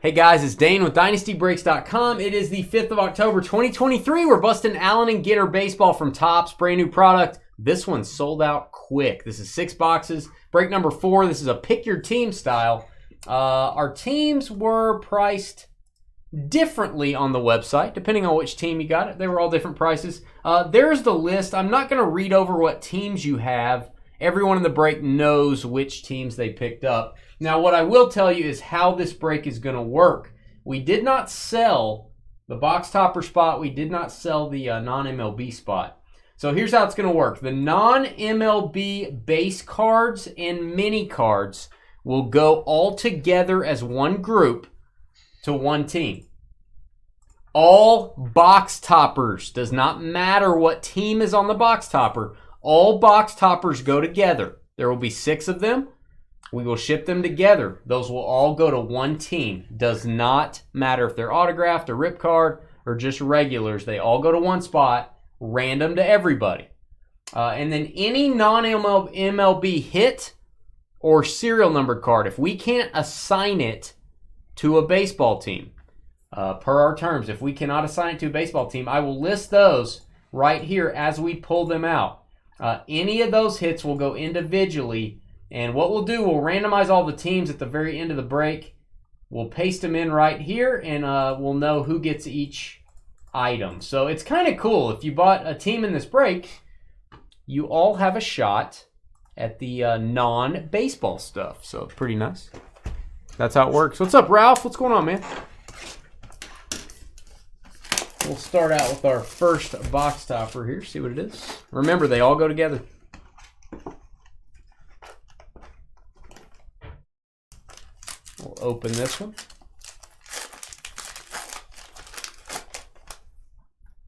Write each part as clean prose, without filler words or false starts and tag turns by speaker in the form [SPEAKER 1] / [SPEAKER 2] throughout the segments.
[SPEAKER 1] Hey guys, it's Dane with DynastyBreaks.com. It is the 5th of October, 2023. We're busting Allen and Ginter baseball from Topps. Brand new product. This one sold out quick. This is 6 boxes. Break number 4. This is a pick your team style. Our teams were priced differently on the website, depending on which team you got it. They were all different prices. There's the list. I'm not going to read over what teams you have. Everyone in the break knows which teams they picked up. Now, what I will tell you is how this break is going to work. We did not sell the box topper spot. We did not sell the non-MLB spot. So here's how it's going to work. The non-MLB base cards and mini cards will go all together as one group to one team. All box toppers, does not matter what team is on the box topper, all box toppers go together. There will be 6 of them. We will ship them together. Those will all go to one team. Does not matter if they're autographed, a rip card, or just regulars. They all go to one spot, random to everybody. And then any non-MLB hit or serial numbered card, if we can't assign it to a baseball team, per our terms, if we cannot assign it to a baseball team, I will list those right here as we pull them out. Any of those hits will go individually. And what we'll do, we'll randomize all the teams at the very end of the break. We'll paste them in right here, and we'll know who gets each item. So it's kind of cool. If you bought a team in this break, you all have a shot at the non-baseball stuff. So pretty nice. That's how it works. What's up, Ralph? What's going on, man? We'll start out with our first box topper here. See what it is. Remember, they all go together. We'll open this one.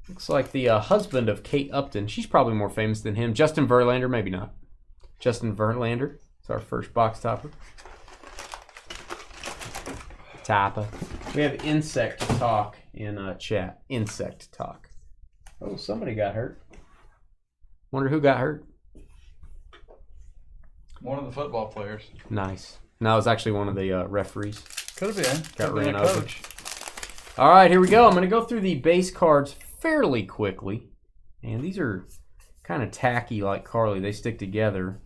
[SPEAKER 1] Looks like the husband of Kate Upton. She's probably more famous than him. Justin Verlander, maybe not. Justin Verlander. It's our first box topper. Tappa. We have insect talk in chat. Insect talk. Oh, somebody got hurt. Wonder who got hurt.
[SPEAKER 2] One of the football players.
[SPEAKER 1] Nice. No, it was actually one of the referees.
[SPEAKER 2] Could have been.
[SPEAKER 1] Got ran over. All right, here we go. I'm going to go through the base cards fairly quickly. And these are kind of tacky like Carly. They stick together.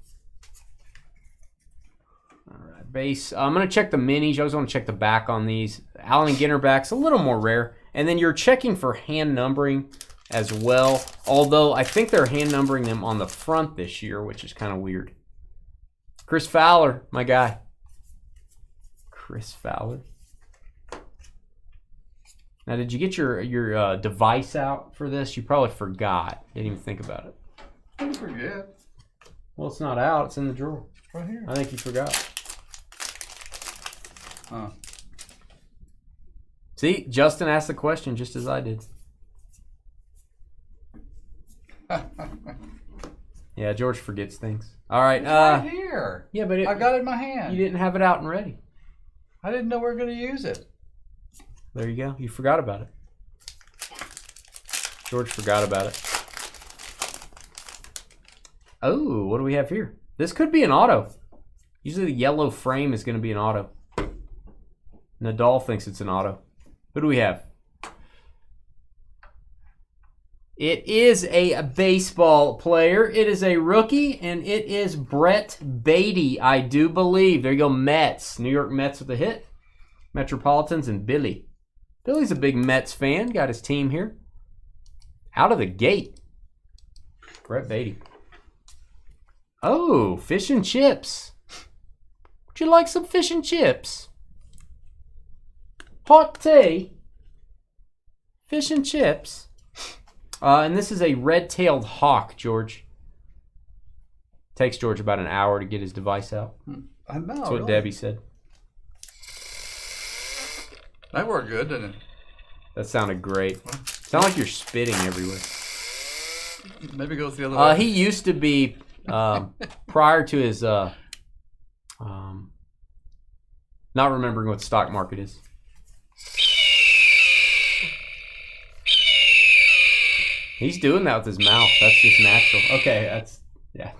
[SPEAKER 1] All right, base. I'm going to check the minis. You always want to check the back on these. Allen and Ginter back's a little more rare. And then you're checking for hand numbering as well. Although I think they're hand numbering them on the front this year, which is kind of weird. Chris Fowler, my guy. Chris Fowler. Now, did you get your device out for this? You probably forgot. Didn't even think about it.
[SPEAKER 2] I didn't forget.
[SPEAKER 1] Well, it's not out. It's in the drawer.
[SPEAKER 2] Right here.
[SPEAKER 1] I think you forgot.
[SPEAKER 2] Huh.
[SPEAKER 1] See, Justin asked the question just as I did. Yeah, George forgets things. All right.
[SPEAKER 2] It's right here.
[SPEAKER 1] Yeah, but
[SPEAKER 2] I got it in my hand.
[SPEAKER 1] You didn't have it out and ready.
[SPEAKER 2] I didn't know we were going to use it.
[SPEAKER 1] There you go. You forgot about it. George forgot about it. Oh, what do we have here? This could be an auto. Usually the yellow frame is going to be an auto. Nadal thinks it's an auto. Who do we have? It is a baseball player. It is a rookie, and it is Brett Beatty, I do believe. There you go, Mets. New York Mets with a hit. Metropolitans and Billy. Billy's a big Mets fan. Got his team here. Out of the gate. Brett Beatty. Oh, fish and chips. Would you like some fish and chips? Hot tea. Fish and chips. And this is a red-tailed hawk, George. Takes George about an hour to get his device out.
[SPEAKER 2] I know.
[SPEAKER 1] That's what Debbie said.
[SPEAKER 2] That worked good, didn't it?
[SPEAKER 1] That sounded great. Sounded like you're spitting everywhere.
[SPEAKER 2] Maybe it goes the other way.
[SPEAKER 1] He used to be, prior to his, not remembering what the stock market is. He's doing that with his mouth. That's just natural. Okay, I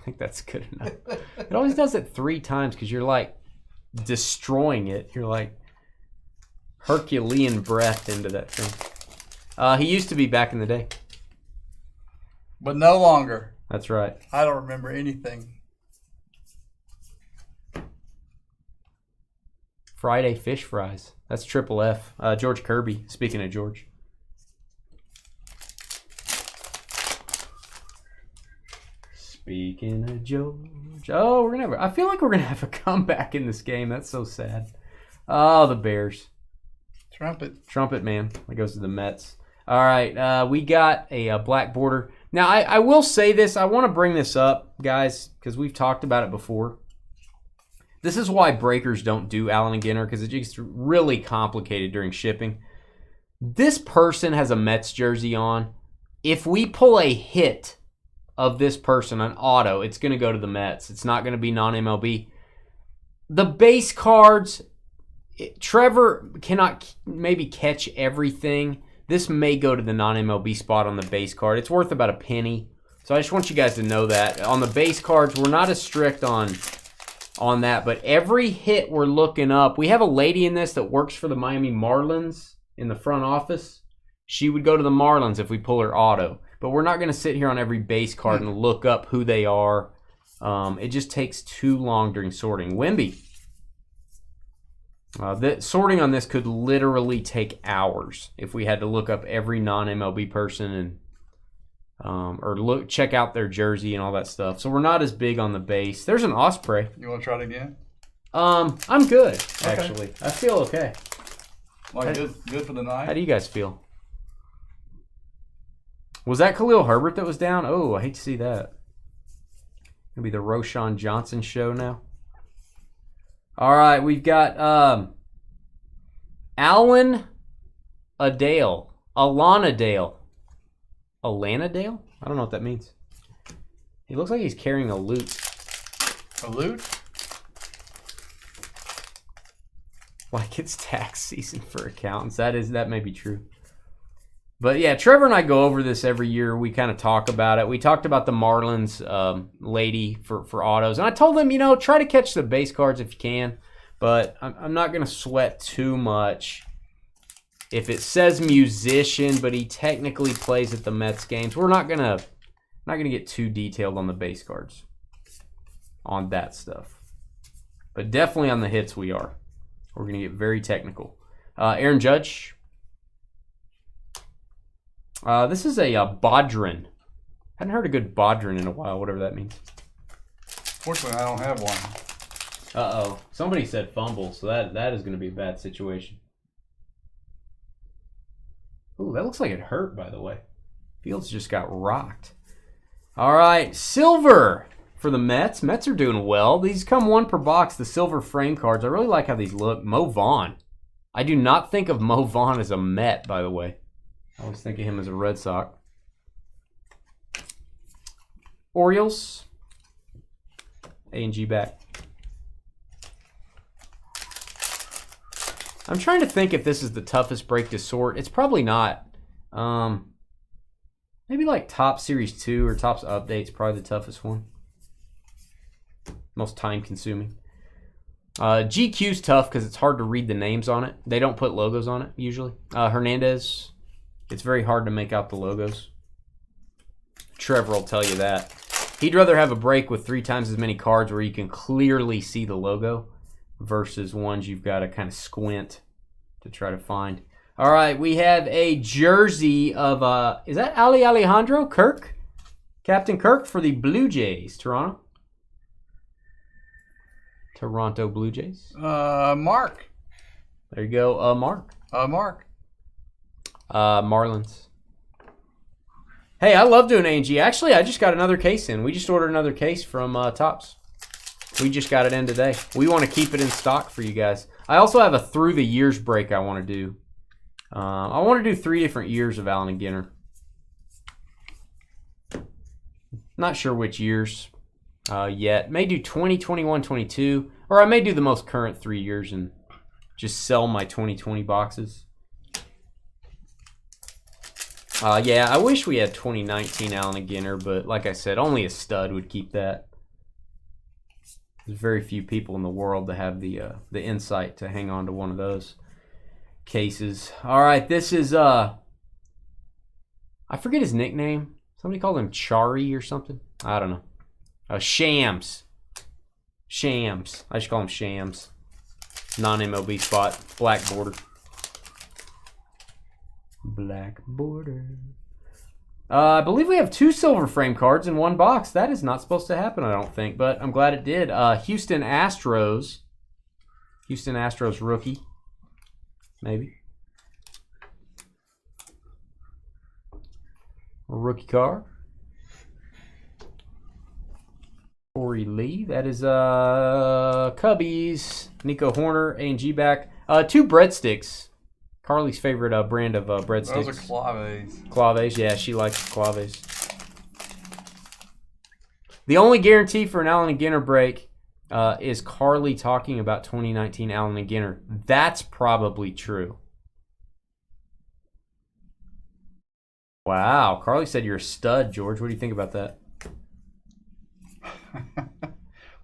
[SPEAKER 1] think that's good enough. It always does it 3 times because you're like destroying it. You're like, Herculean breath into that thing. He used to be back in the day.
[SPEAKER 2] But no longer.
[SPEAKER 1] That's right.
[SPEAKER 2] I don't remember anything.
[SPEAKER 1] Friday fish fries. That's Triple F. George Kirby. Speaking of George. Speaking of George. Oh, we're gonna have. I feel like we're gonna have a comeback in this game. That's so sad. Oh, the Bears. Trumpet man. That goes to the Mets. All right. We got a black border. Now, I will say this. I want to bring this up, guys, because we've talked about it before. This is why breakers don't do Allen and Ginter, because it gets really complicated during shipping. This person has a Mets jersey on. If we pull a hit of this person, an auto, it's going to go to the Mets. It's not going to be non-MLB. The base cards, Trevor cannot maybe catch everything. This may go to the non-MLB spot on the base card. It's worth about a penny. So I just want you guys to know that. On the base cards, we're not as strict on that, but every hit we're looking up. We have a lady in this that works for the Miami Marlins in the front office. She would go to the Marlins if we pull her auto. But we're not going to sit here on every base card and look up who they are. It just takes too long during sorting. Wemby. Sorting on this could literally take hours if we had to look up every non-MLB person and check out their jersey and all that stuff. So we're not as big on the base. There's an Osprey.
[SPEAKER 2] You want to try it again?
[SPEAKER 1] I'm good, actually. Okay. I feel okay.
[SPEAKER 2] Good for the night?
[SPEAKER 1] How do you guys feel? Was that Khalil Herbert that was down? Oh, I hate to see that. It'll be the Roshan Johnson show now. All right, we've got Alana Dale. Alana Dale? I don't know what that means. He looks like he's carrying a lute.
[SPEAKER 2] A lute?
[SPEAKER 1] Like it's tax season for accountants. That may be true. But yeah, Trevor and I go over this every year. We kind of talk about it. We talked about the Marlins lady for autos. And I told them, try to catch the base cards if you can. But I'm not going to sweat too much. If it says musician, but he technically plays at the Mets games, we're not gonna get too detailed on the base cards on that stuff. But definitely on the hits we are. We're gonna get very technical. Aaron Judge. This is a Bodrin. Hadn't heard a good Bodrin in a while, whatever that means.
[SPEAKER 2] Fortunately, I don't have one.
[SPEAKER 1] Uh-oh. Somebody said fumble, so that is going to be a bad situation. Ooh, that looks like it hurt, by the way. Fields just got rocked. All right, silver for the Mets. Mets are doing well. These come one per box, the silver frame cards. I really like how these look. Mo Vaughn. I do not think of Mo Vaughn as a Met, by the way. I always think of him as a Red Sox. Orioles. A&G back. I'm trying to think if this is the toughest break to sort. It's probably not. Maybe like Top Series 2 or Topps Update's probably the toughest one. Most time consuming. GQ's tough because it's hard to read the names on it. They don't put logos on it usually. Hernandez, it's very hard to make out the logos. Trevor will tell you that. He'd rather have a break with 3 times as many cards where you can clearly see the logo versus ones you've got to kind of squint to try to find. All right, we have a jersey of, is that Ali Alejandro Kirk? Captain Kirk for the Blue Jays, Toronto. Toronto Blue Jays.
[SPEAKER 2] Mark.
[SPEAKER 1] There you go, Mark.
[SPEAKER 2] Mark.
[SPEAKER 1] Marlins. Hey, I love doing A&G. Actually, I just got another case in. We just ordered another case from Topps. We just got it in today. We want to keep it in stock for you guys. I also have a through the years break I want to do. I want to do 3 different years of Allen and Ginter. Not sure which years yet. May do 20, 21, 22. Or I may do the most current 3 years and just sell my 2020 boxes. Yeah, I wish we had 2019 Allen and Ginter, but like I said, only a stud would keep that. There's very few people in the world that have the insight to hang on to one of those. cases. All right, this is I forget his nickname. Somebody called him Chari or something. I don't know. Shams. Shams. I should call him Shams. Non-MLB spot. Black border. Black border. I believe we have 2 silver frame cards in one box. That is not supposed to happen, I don't think, but I'm glad it did. Houston Astros. Houston Astros rookie. Maybe. A rookie card. Corey Lee. That is Cubbies. Nico Horner, A&G back. 2 breadsticks. Carly's favorite brand of breadsticks.
[SPEAKER 2] Those are claves.
[SPEAKER 1] Claves, yeah, she likes claves. The only guarantee for an Allen and Ginter break is Carly talking about 2019 Allen and Ginter. That's probably true. Wow, Carly said you're a stud, George. What do you think about that?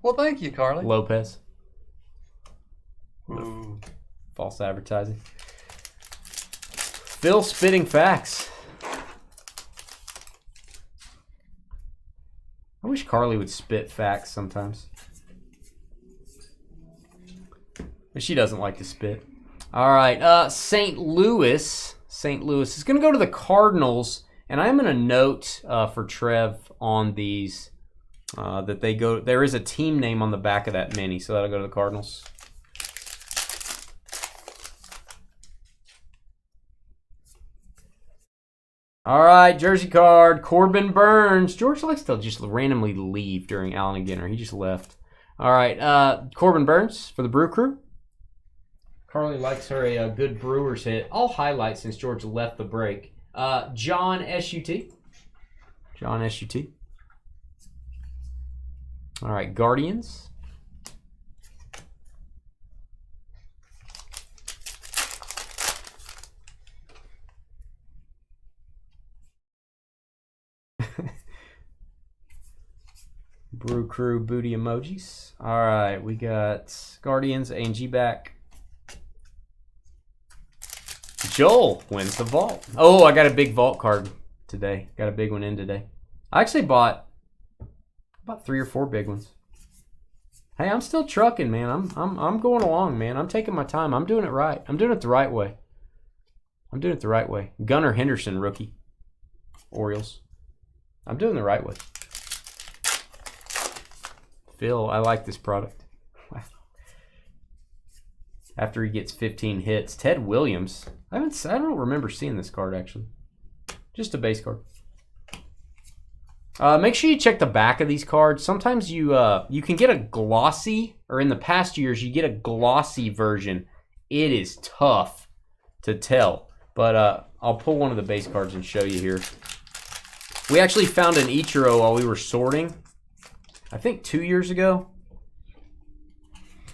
[SPEAKER 2] Well, thank you, Carly.
[SPEAKER 1] Lopez.
[SPEAKER 2] Ooh.
[SPEAKER 1] False advertising. Phil spitting facts. I wish Carly would spit facts sometimes. But she doesn't like to spit. All right, St. Louis. St. Louis is going to go to the Cardinals. And I'm going to note for Trev on these that they go. There is a team name on the back of that mini, so that'll go to the Cardinals. All right, jersey card, Corbin Burns. George likes to just randomly leave during Allen and Ginter. He just left. All right, Corbin Burns for the Brew Crew. Carly likes her a good Brewers hit. I'll highlight since George left the break. John S.U.T. John S.U.T. All right, Guardians. Brew Crew booty emojis. All right, we got Guardians, A&G back. Joel wins the vault. Oh, I got a big vault card today. Got a big one in today. I actually bought about 3 or 4 big ones. Hey, I'm still trucking, man. I'm going along, man. I'm taking my time. I'm doing it right. I'm doing it the right way. I'm doing it the right way. Gunnar Henderson, rookie. Orioles. I'm doing it the right way. Phil, I like this product. Wow. After he gets 15 hits. Ted Williams. I don't remember seeing this card, actually. Just a base card. Make sure you check the back of these cards. Sometimes you can get a glossy, or in the past years, you get a glossy version. It is tough to tell. But I'll pull one of the base cards and show you here. We actually found an Ichiro while we were sorting. I think 2 years ago.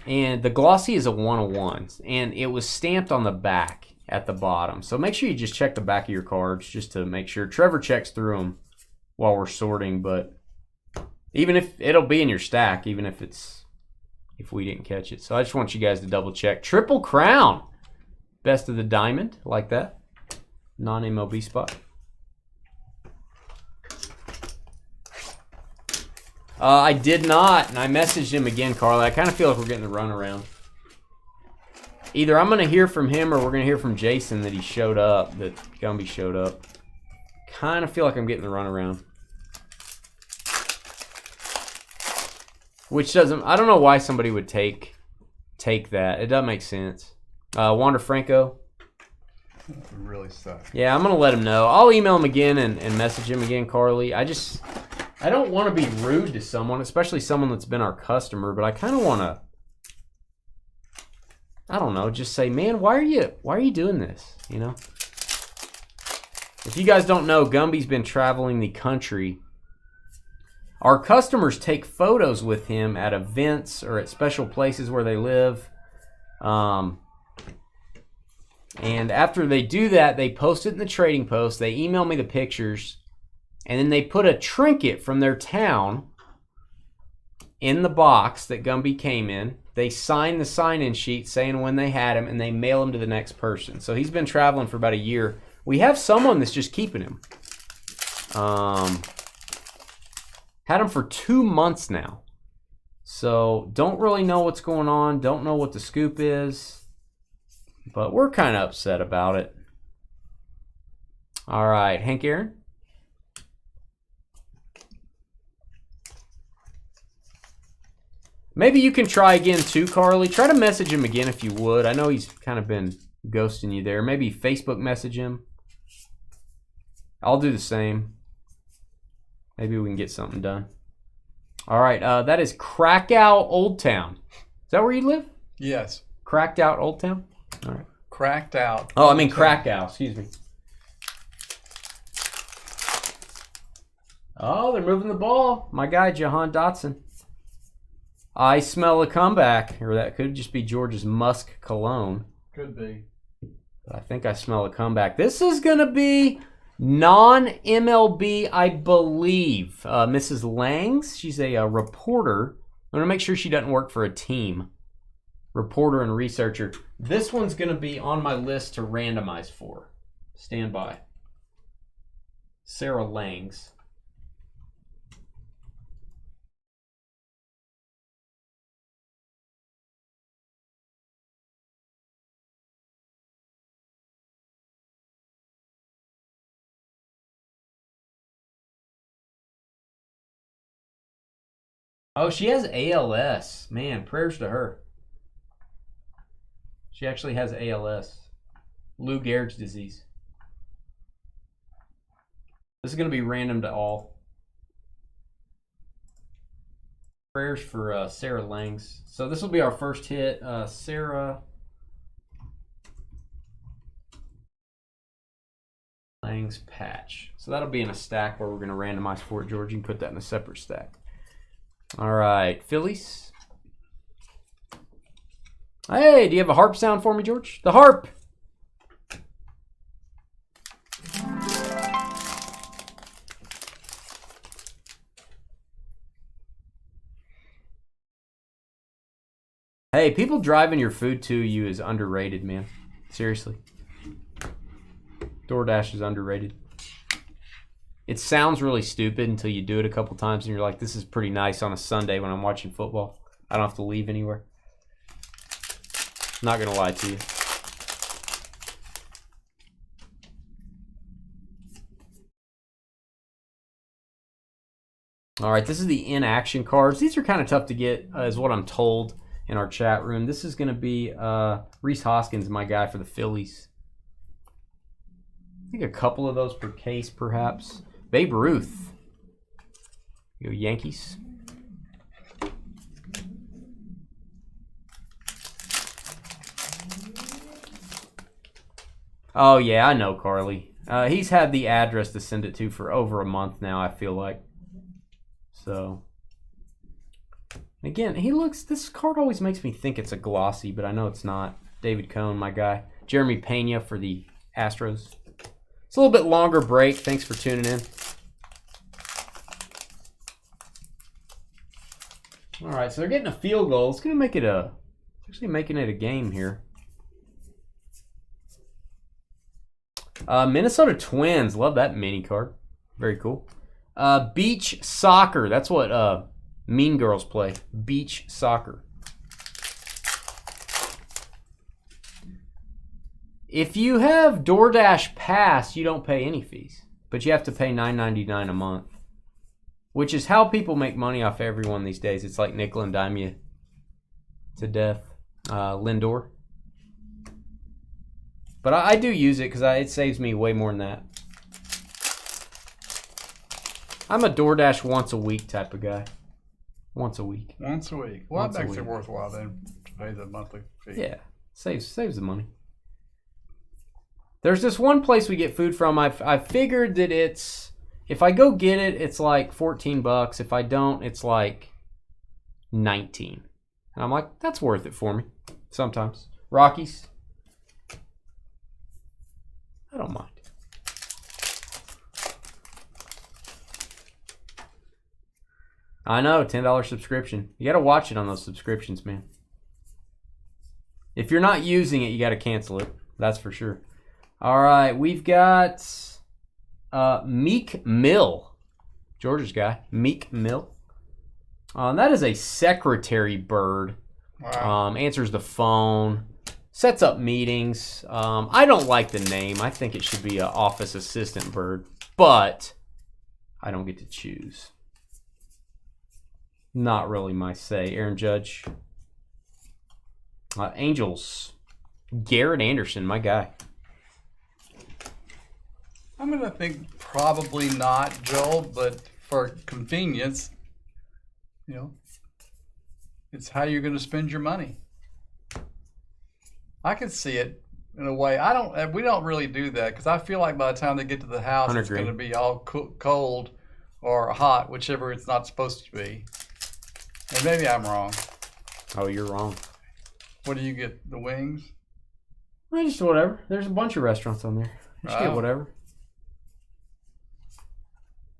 [SPEAKER 1] And the glossy is a 101. And it was stamped on the back at the bottom. So make sure you just check the back of your cards just to make sure. Trevor checks through them while we're sorting. But even if it'll be in your stack, even if we didn't catch it. So I just want you guys to double check. Triple Crown. Best of the Diamond. Like that. Non-MLB spot. I did not, and I messaged him again, Carla. I kind of feel like we're getting the runaround. Either I'm going to hear from him or we're going to hear from Jason that he showed up, that Gumby showed up. Kind of feel like I'm getting the runaround. Which doesn't, I don't know why somebody would take that. It doesn't make sense. Wander Franco.
[SPEAKER 2] It really sucks.
[SPEAKER 1] Yeah, I'm going to let him know. I'll email him again and message him again, Carly. I don't want to be rude to someone, especially someone that's been our customer, but I kind of want to, I don't know, just say, man, why are you doing this, you know? If you guys don't know, Gumby's been traveling the country. Our customers take photos with him at events or at special places where they live. And after they do that, they post it in the trading post. They email me the pictures. And then they put a trinket from their town in the box that Gumby came in. they sign the sign-in sheet saying when they had him, and they mail him to the next person. So he's been traveling for about a year. We have someone that's just keeping him. Had him for 2 months now. So don't really know what's going on. Don't know what the scoop is. But we're kind of upset about it. All right, Hank Aaron. Maybe you can try again too, Carly. Try to message him again if you would. I know he's kind of been ghosting you there. Maybe Facebook message him. I'll do the same. Maybe we can get something done. All right, that is Krakow Old Town. Is that where you live?
[SPEAKER 2] Yes.
[SPEAKER 1] Cracked Out Old Town? All right.
[SPEAKER 2] Cracked out.
[SPEAKER 1] Oh, I mean Krakow. Excuse me. Oh, they're moving the ball. My guy, Jahan Dotson. I smell a comeback. Or that could just be George's Musk cologne.
[SPEAKER 2] Could be.
[SPEAKER 1] But I think I smell a comeback. This is going to be non-MLB, I believe. Mrs. Langs, she's a reporter. I'm going to make sure she doesn't work for a team. Reporter and researcher. This one's going to be on my list to randomize for. Stand by. Sarah Langs. Oh, she has ALS. Man, prayers to her. She actually has ALS. Lou Gehrig's disease. This is going to be random to all. Prayers for Sarah Langs. So this will be our first hit. Sarah Langs patch. So that'll be in a stack where we're going to randomize for it, George. You can put that in a separate stack. All right, Phillies. Hey, do you have a harp sound for me, George? The harp. Hey, people driving your food to you is underrated, man. Seriously. DoorDash is underrated. It sounds really stupid until you do it a couple times and you're like, this is pretty nice on a Sunday when I'm watching football. I don't have to leave anywhere. Not going to lie to you. All right, this is the in-action cards. These are kind of tough to get, is what I'm told in our chat room. This is going to be Reese Hoskins, my guy for the Phillies. I think a couple of those per case, perhaps. Babe Ruth. Go Yankees. Oh, yeah, I know, Carly. He's had the address to send it to for over a month now, I feel like. So, again, this card always makes me think it's a glossy, but I know it's not. David Cohn, my guy. Jeremy Pena for the Astros. It's a little bit longer break. Thanks for tuning in. All right, so they're getting a field goal. It's going to make it actually making it a game here. Minnesota Twins. Love that mini card. Very cool. Beach soccer. That's what Mean Girls play. Beach soccer. If you have DoorDash Pass, you don't pay any fees. But you have to pay $9.99 a month. Which is how people make money off everyone these days. It's like nickel and dime you to death. Lindor. But I do use it because it saves me way more than that. I'm a DoorDash once a week type of guy. Once a week.
[SPEAKER 2] Once a week. Well, that makes it worthwhile then to pay the monthly fee.
[SPEAKER 1] Yeah. Saves the money. There's this one place we get food from. I figured that if I go get it, it's like $14. If I don't, it's like $19. And I'm like, that's worth it for me. Sometimes. Rockies. I don't mind. I know, $10 subscription. You got to watch it on those subscriptions, man. If you're not using it, you got to cancel it. That's for sure. All right, we've got Meek Mill. Georgia's guy, Meek Mill. That is a secretary bird.
[SPEAKER 2] Wow.
[SPEAKER 1] Answers the phone, sets up meetings. I don't like the name. I think it should be an office assistant bird, but I don't get to choose. Not really my say. Aaron Judge. Angels. Garrett Anderson, my guy.
[SPEAKER 2] I'm going to think probably not, Joel, but for convenience, it's how you're going to spend your money. I can see it in a way. We don't really do that because I feel like by the time they get to the house, it's going to be all cold or hot, whichever it's not supposed to be. And maybe I'm wrong.
[SPEAKER 1] Oh, you're wrong.
[SPEAKER 2] What do you get? The wings?
[SPEAKER 1] Well, just whatever. There's a bunch of restaurants on there. Just get whatever.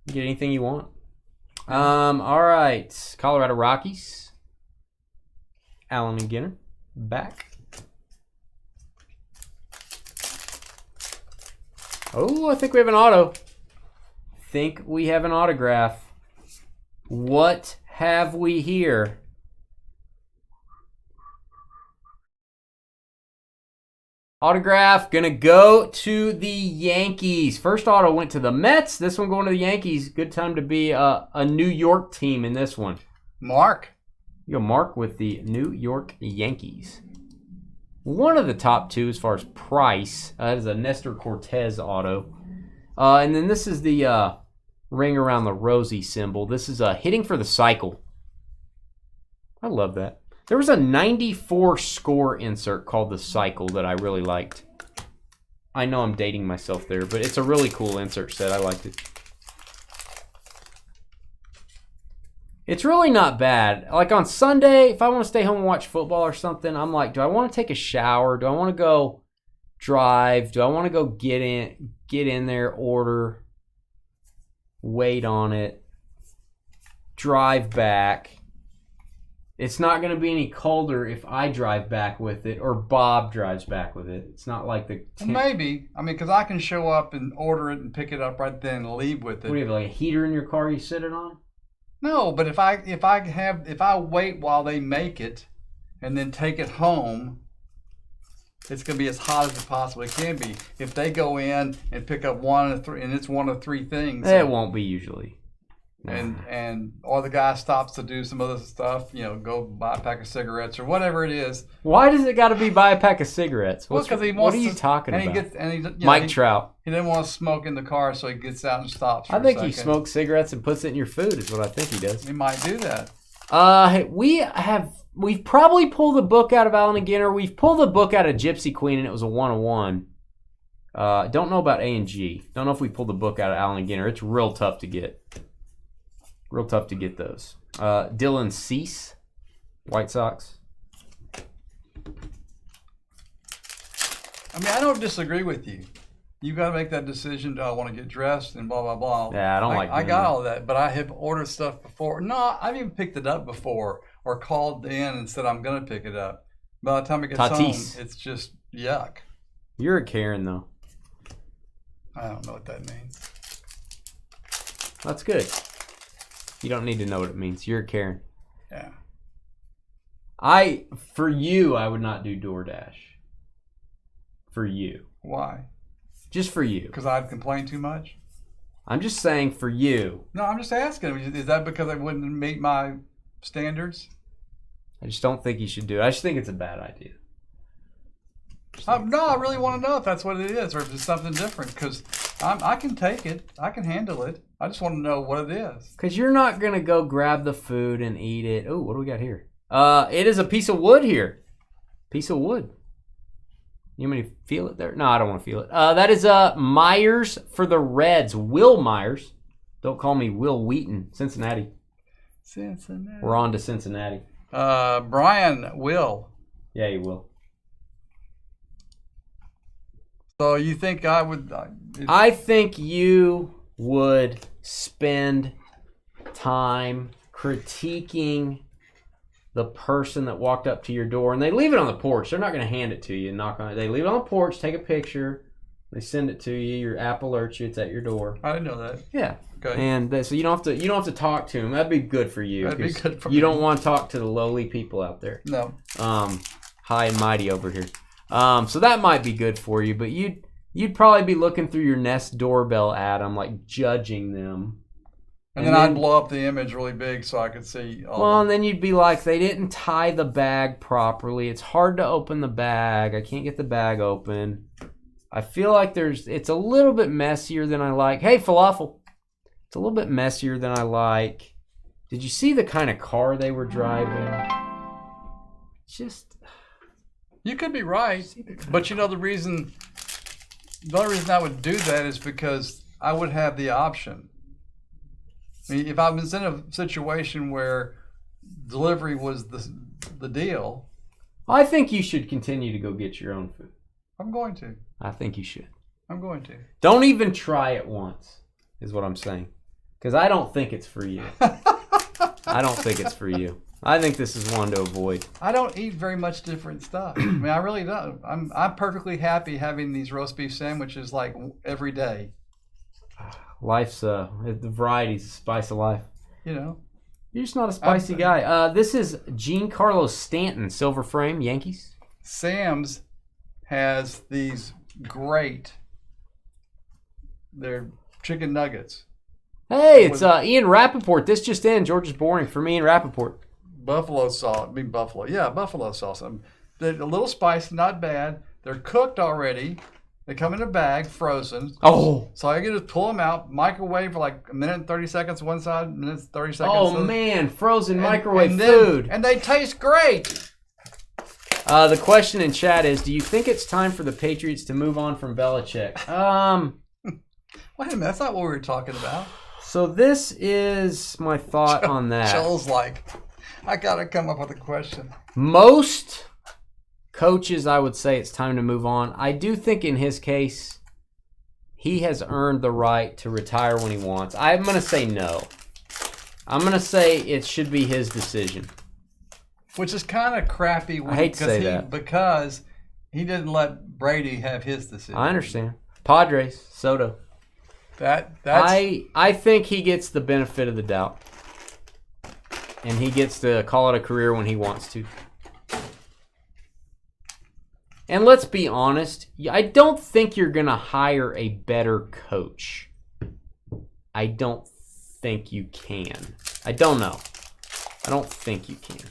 [SPEAKER 1] Get anything you want. All right. Colorado Rockies. Allen and Ginter. Back. Oh, I think we have an auto. Think we have an autograph. What have we here? Autograph gonna go to the Yankees. First auto went to the Mets. This one going to the Yankees. Good time to be a New York team in this one.
[SPEAKER 2] Mark.
[SPEAKER 1] You go Mark with the New York Yankees. One of the top two as far as price. That is a Nestor Cortez auto. And then this is the ring around the rosy symbol. This is hitting for the cycle. I love that. There was a 94 score insert called the Cycle that I really liked. I know I'm dating myself there, but it's a really cool insert set. I liked it. It's really not bad. Like on Sunday, if I want to stay home and watch football or something, I'm like, do I want to take a shower? Do I want to go drive? Do I want to go get in there, order, wait on it, drive back? It's not going to be any colder if I drive back with it or Bob drives back with it. It's not like the...
[SPEAKER 2] Maybe. I mean, because I can show up and order it and pick it up right then and leave with it.
[SPEAKER 1] What do you have, like a heater in your car you sit it on?
[SPEAKER 2] No, but if I wait while they make it and then take it home, it's going to be as hot as it possibly can be. If they go in and pick up one of three, and it's one of three things.
[SPEAKER 1] It won't be usually.
[SPEAKER 2] Or the guy stops to do some other stuff, go buy a pack of cigarettes or whatever it is.
[SPEAKER 1] Why does it got to be buy a pack of cigarettes?
[SPEAKER 2] What are you talking about?
[SPEAKER 1] Mike Trout.
[SPEAKER 2] He didn't want to smoke in the car, so he gets out and stops.
[SPEAKER 1] I think he smokes cigarettes and puts it in your food. Is what I think he does.
[SPEAKER 2] He might do that.
[SPEAKER 1] We've probably pulled the book out of Allen and Ginter. We've pulled the book out of Gypsy Queen, and it was a 101. Don't know about A&G. Don't know if we pulled the book out of Allen and Ginter. It's real tough to get. Real tough to get those. Dylan Cease, White Sox.
[SPEAKER 2] I mean, I don't disagree with you. You got to make that decision. Do I want to get dressed and blah, blah, blah.
[SPEAKER 1] Yeah, I don't like
[SPEAKER 2] I got all that, but I have ordered stuff before. No, I've even picked it up before or called in and said I'm going to pick it up. By the time it gets home, it's just yuck.
[SPEAKER 1] You're a Karen, though.
[SPEAKER 2] I don't know what that means.
[SPEAKER 1] That's good. You don't need to know what it means. You're a Karen.
[SPEAKER 2] Yeah.
[SPEAKER 1] For you, I would not do DoorDash. For you.
[SPEAKER 2] Why?
[SPEAKER 1] Just for you.
[SPEAKER 2] Because I'd complain too much?
[SPEAKER 1] I'm just saying for you.
[SPEAKER 2] No, I'm just asking. Is that because I wouldn't meet my standards?
[SPEAKER 1] I just don't think you should do it. I just think it's a bad idea.
[SPEAKER 2] No, I really want to know if that's what it is or if it's something different because I can take it. I can handle it. I just want to know what it is.
[SPEAKER 1] Because you're not going to go grab the food and eat it. Oh, what do we got here? It is a piece of wood here. Piece of wood. You want me to feel it there? No, I don't want to feel it. That is Myers for the Reds. Will Myers. Don't call me Will Wheaton. Cincinnati. We're on to Cincinnati.
[SPEAKER 2] Brian Will.
[SPEAKER 1] Yeah, he will.
[SPEAKER 2] So you think I would...
[SPEAKER 1] I think you would spend time critiquing the person that walked up to your door, and they leave it on the porch. They're not going to hand it to you and knock on it. They leave it on the porch, take a picture, they send it to you. Your app alerts you it's at your door.
[SPEAKER 2] I didn't know that.
[SPEAKER 1] Yeah.
[SPEAKER 2] Okay.
[SPEAKER 1] And so you don't have to talk to them. That'd be good for you.
[SPEAKER 2] That'd be good for me.
[SPEAKER 1] You don't want to talk to the lowly people out there.
[SPEAKER 2] No.
[SPEAKER 1] High and mighty over here. So that might be good for you, but you'd probably be looking through your Nest doorbell at them, like judging them.
[SPEAKER 2] And then I'd blow up the image really big so I could see all
[SPEAKER 1] Well, and then you'd be like, they didn't tie the bag properly. It's hard to open the bag. I can't get the bag open. I feel like it's a little bit messier than I like. Hey, Falafel. It's a little bit messier than I like. Did you see the kind of car they were driving? Just...
[SPEAKER 2] You could be right, but the only reason I would do that is because I would have the option. I mean, if I was in a situation where delivery was the deal,
[SPEAKER 1] I think you should continue to go get your own food.
[SPEAKER 2] I'm going to.
[SPEAKER 1] I think you should.
[SPEAKER 2] I'm going to.
[SPEAKER 1] Don't even try it once, is what I'm saying. Because I don't think it's for you. I don't think it's for you. I think this is one to avoid.
[SPEAKER 2] I don't eat very much different stuff. I mean, I really don't. I'm perfectly happy having these roast beef sandwiches like every day.
[SPEAKER 1] Life's the variety's the spice of life.
[SPEAKER 2] You know.
[SPEAKER 1] You're just not a spicy guy. This is Giancarlo Stanton, silver frame, Yankees.
[SPEAKER 2] Sam's has these great. They're chicken nuggets.
[SPEAKER 1] Hey, it's Ian Rappaport. This just in. George is boring for me and Rappaport.
[SPEAKER 2] Buffalo sauce. I mean buffalo. Yeah, buffalo sauce. They're a little spicy, not bad. They're cooked already. They come in a bag, frozen.
[SPEAKER 1] Oh.
[SPEAKER 2] So all you get is pull them out, microwave for like a minute and 30 seconds one side, minutes 30 seconds.
[SPEAKER 1] Oh, man. Frozen microwave food.
[SPEAKER 2] And they taste great.
[SPEAKER 1] The question in chat is, do you think it's time for the Patriots to move on from Belichick?
[SPEAKER 2] Wait a minute. That's not what we were talking about.
[SPEAKER 1] So this is my thought on that.
[SPEAKER 2] Joel's like, I got to come up with a question.
[SPEAKER 1] Most coaches, I would say it's time to move on. I do think in his case, he has earned the right to retire when he wants. I'm going to say no. I'm going to say it should be his decision.
[SPEAKER 2] Which is kind of crappy.
[SPEAKER 1] I hate to say that.
[SPEAKER 2] Because he didn't let Brady have his decision.
[SPEAKER 1] I understand. Padres, Soto.
[SPEAKER 2] That's...
[SPEAKER 1] I think he gets the benefit of the doubt. And he gets to call it a career when he wants to. And let's be honest, I don't think you're going to hire a better coach. I don't think you can. I don't know. I don't think you can.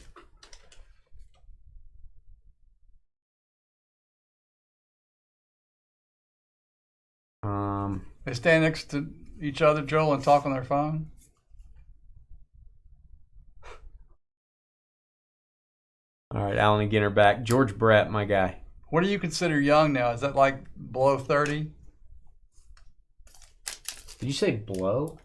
[SPEAKER 2] They stand next to each other, Joel, and talk on their phone.
[SPEAKER 1] All right, Alan and Ginter back. George Brett, my guy.
[SPEAKER 2] What do you consider young now? Is that like below 30?
[SPEAKER 1] Did you say blow?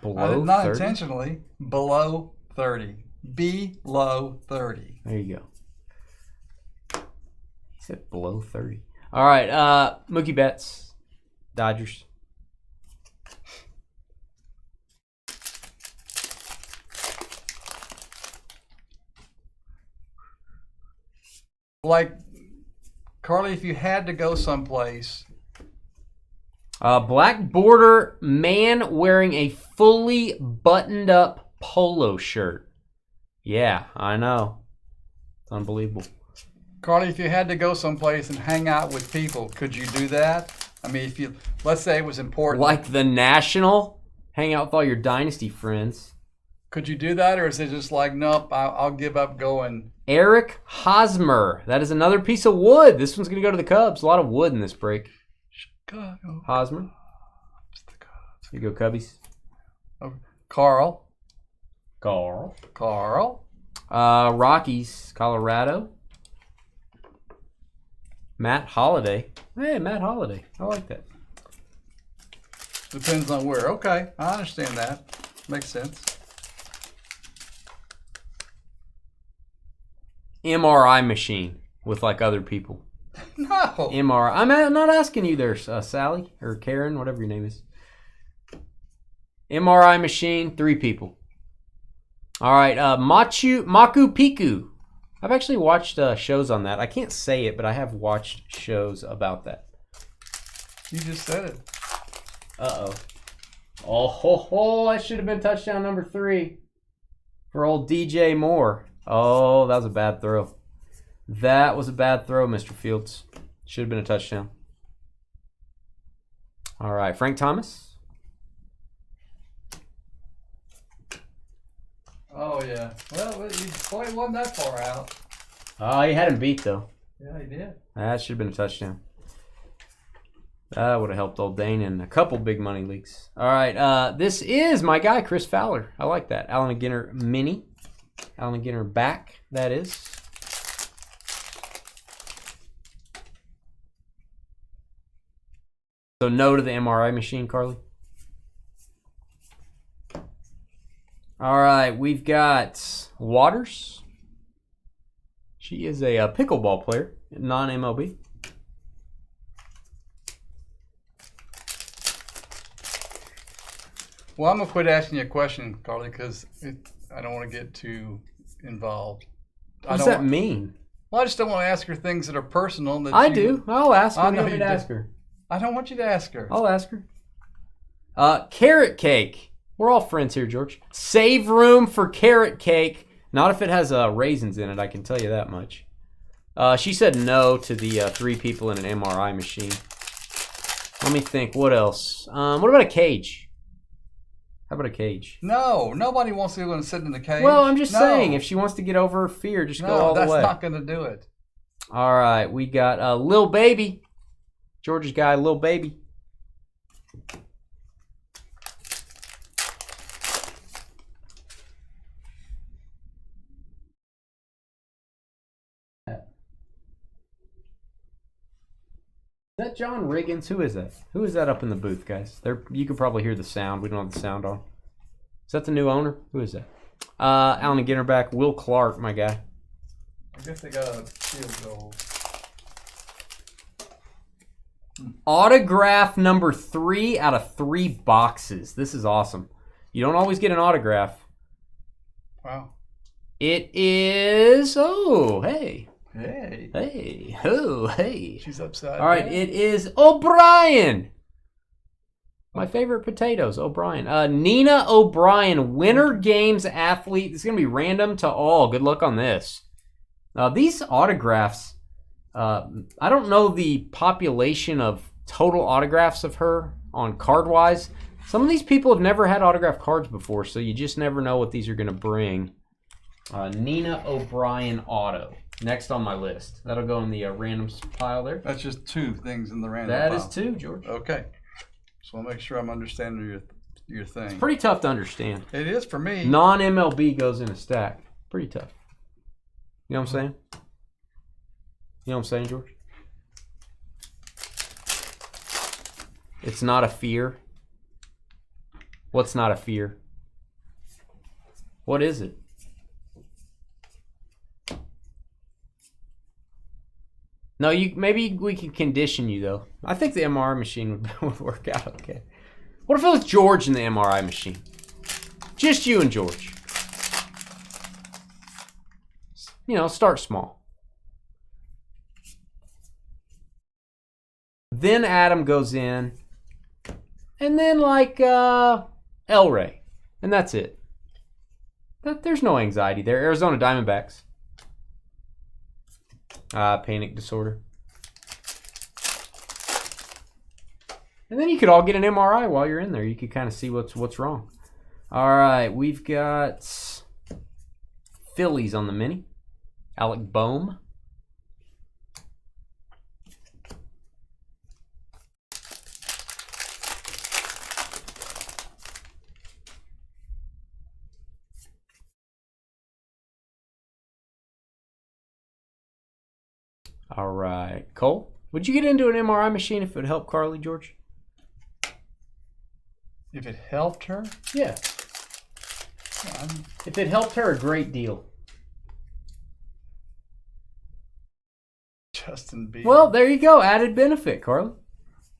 [SPEAKER 2] Below not 30? Intentionally. Below 30. Below 30.
[SPEAKER 1] There you go. He said below 30. All right, Mookie Betts, Dodgers.
[SPEAKER 2] Like, Carly, if you had to go someplace.
[SPEAKER 1] Black border man wearing a fully buttoned up polo shirt. Yeah, I know. It's unbelievable.
[SPEAKER 2] Carly, if you had to go someplace and hang out with people, could you do that? I mean, let's say it was important.
[SPEAKER 1] Like the National? Hang out with all your Dynasty friends.
[SPEAKER 2] Could you do that, or is it just like, nope, I'll give up going?
[SPEAKER 1] Eric Hosmer. That is another piece of wood. This one's going to go to the Cubs. A lot of wood in this break.
[SPEAKER 2] Chicago.
[SPEAKER 1] Hosmer. Here you go, Cubbies.
[SPEAKER 2] Carl.
[SPEAKER 1] Rockies, Colorado. Matt Holliday. Hey, Matt Holliday. I like that.
[SPEAKER 2] Depends on where. Okay, I understand that. Makes sense.
[SPEAKER 1] MRI machine with like other people.
[SPEAKER 2] No.
[SPEAKER 1] MRI. I'm not asking you there, Sally or Karen, whatever your name is. MRI machine, 3 people. All right, Maku Piku. I've actually watched shows on that. I can't say it, but I have watched shows about that.
[SPEAKER 2] You just said it.
[SPEAKER 1] Uh-oh. Oh, ho, ho, that should have been touchdown number 3 for old DJ Moore. Oh, that was a bad throw. That was a bad throw, Mr. Fields. Should have been a touchdown. All right, Frank Thomas.
[SPEAKER 2] Oh, yeah. Well, boy, it wasn't that far out.
[SPEAKER 1] Oh, he had him beat, though.
[SPEAKER 2] Yeah, he did.
[SPEAKER 1] That should have been a touchdown. That would have helped old Dane in a couple big money leagues. All right, this is my guy, Chris Fowler. I like that. Allen and Ginter mini. Allen and Ginter back, that is. So no to the MRI machine, Carly. All right, we've got Waters. She is a pickleball player, non-MLB.
[SPEAKER 2] Well, I'm going to quit asking you a question, Carly, because I don't want to get too involved.
[SPEAKER 1] What does that mean?
[SPEAKER 2] Well, I just don't want to ask her things that are personal. That
[SPEAKER 1] I do. I'll ask her.
[SPEAKER 2] I know
[SPEAKER 1] you
[SPEAKER 2] you
[SPEAKER 1] to
[SPEAKER 2] do.
[SPEAKER 1] ask her.
[SPEAKER 2] I don't want you to ask her.
[SPEAKER 1] I'll ask her. Carrot cake. We're all friends here, George. Save room for carrot cake. Not if it has raisins in it, I can tell you that much. She said no to the 3 people in an MRI machine. Let me think. What else? What about a cage? How about a cage?
[SPEAKER 2] No, nobody wants to go and sit in the cage.
[SPEAKER 1] Well, I'm just saying, if she wants to get over her fear, just go all the way.
[SPEAKER 2] No, that's not going to do it.
[SPEAKER 1] All right, we got Lil Baby. George's guy, Lil Baby. Is that John Riggins? Who is that? Who is that up in the booth, guys? You could probably hear the sound. We don't have the sound on. Is that the new owner? Who is that? Allen and Ginter back. Will Clark, my guy.
[SPEAKER 2] I guess they got a field goal.
[SPEAKER 1] Autograph number 3 out of 3 boxes. This is awesome. You don't always get an autograph.
[SPEAKER 2] Wow.
[SPEAKER 1] It is... Oh, hey.
[SPEAKER 2] Hey.
[SPEAKER 1] Hey. Oh, hey.
[SPEAKER 2] She's upside
[SPEAKER 1] All right,
[SPEAKER 2] down.
[SPEAKER 1] it is O'Brien. My favorite potatoes, O'Brien. Nina O'Brien, Winter Games athlete. This is going to be random to all. Good luck on this. These autographs, I don't know the population of total autographs of her on card-wise. Some of these people have never had autographed cards before, so you just never know what these are going to bring. Nina O'Brien auto. Next on my list. That'll go in the randoms pile there.
[SPEAKER 2] That's just 2 things in the random
[SPEAKER 1] That
[SPEAKER 2] pile.
[SPEAKER 1] is 2, George.
[SPEAKER 2] Okay. So I'll make sure I'm understanding your thing.
[SPEAKER 1] It's pretty tough to understand.
[SPEAKER 2] It is for me.
[SPEAKER 1] Non-MLB goes in a stack. Pretty tough. You know what I'm saying? You know what I'm saying, George? It's not a fear. What's not a fear? What is it? No, maybe we can condition you, though. I think the MRI machine would work out okay. What if it was George in the MRI machine? Just you and George. You know, start small. Then Adam goes in. And then, like, El Rey. And that's it. There's no anxiety there. Arizona Diamondbacks. Panic disorder. And then you could all get an MRI while you're in there. You could kind of see what's wrong. All right, we've got Phillies on the mini. Alec Boehm. All right, Cole, would you get into an MRI machine if it would help Carly, George?
[SPEAKER 2] If it helped her?
[SPEAKER 1] Yeah. If it helped her, a great deal.
[SPEAKER 2] Justin Bieber.
[SPEAKER 1] Well, there you go. Added benefit, Carly.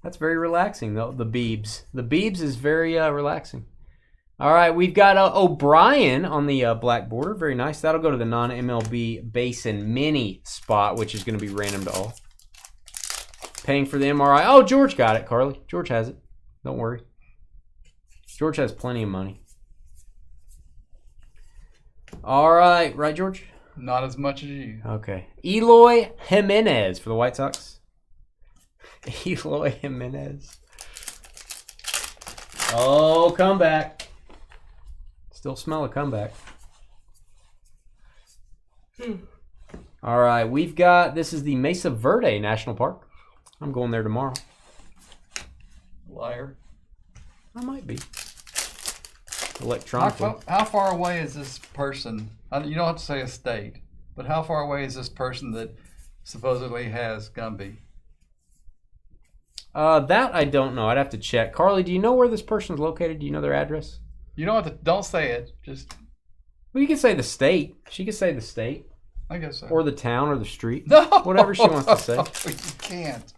[SPEAKER 1] That's very relaxing, though. The Biebs. The Biebs is very relaxing. All right, we've got O'Brien on the black border. Very nice. That'll go to the non-MLB base and mini spot, which is going to be random to all. Paying for the MRI. Oh, George got it, Carly. George has it. Don't worry. George has plenty of money. All right. Right, George?
[SPEAKER 2] Not as much as you.
[SPEAKER 1] Okay. Eloy Jimenez for the White Sox. Eloy Jimenez. Oh, comeback. Still smell a comeback. All right. We've got, this is the Mesa Verde National Park. I'm going there tomorrow.
[SPEAKER 2] Liar.
[SPEAKER 1] I might be. Electronically.
[SPEAKER 2] How far away is this person? You don't have to say a state, but how far away is this person that supposedly has Gumby?
[SPEAKER 1] That I don't know. I'd have to check. Carly, do you know where this person's located? Do you know their address?
[SPEAKER 2] You don't have to. Don't say it. Just.
[SPEAKER 1] Well, you can say the state. She can say the state.
[SPEAKER 2] I guess so.
[SPEAKER 1] Or the town or the street.
[SPEAKER 2] No.
[SPEAKER 1] Whatever she wants to say.
[SPEAKER 2] You can't.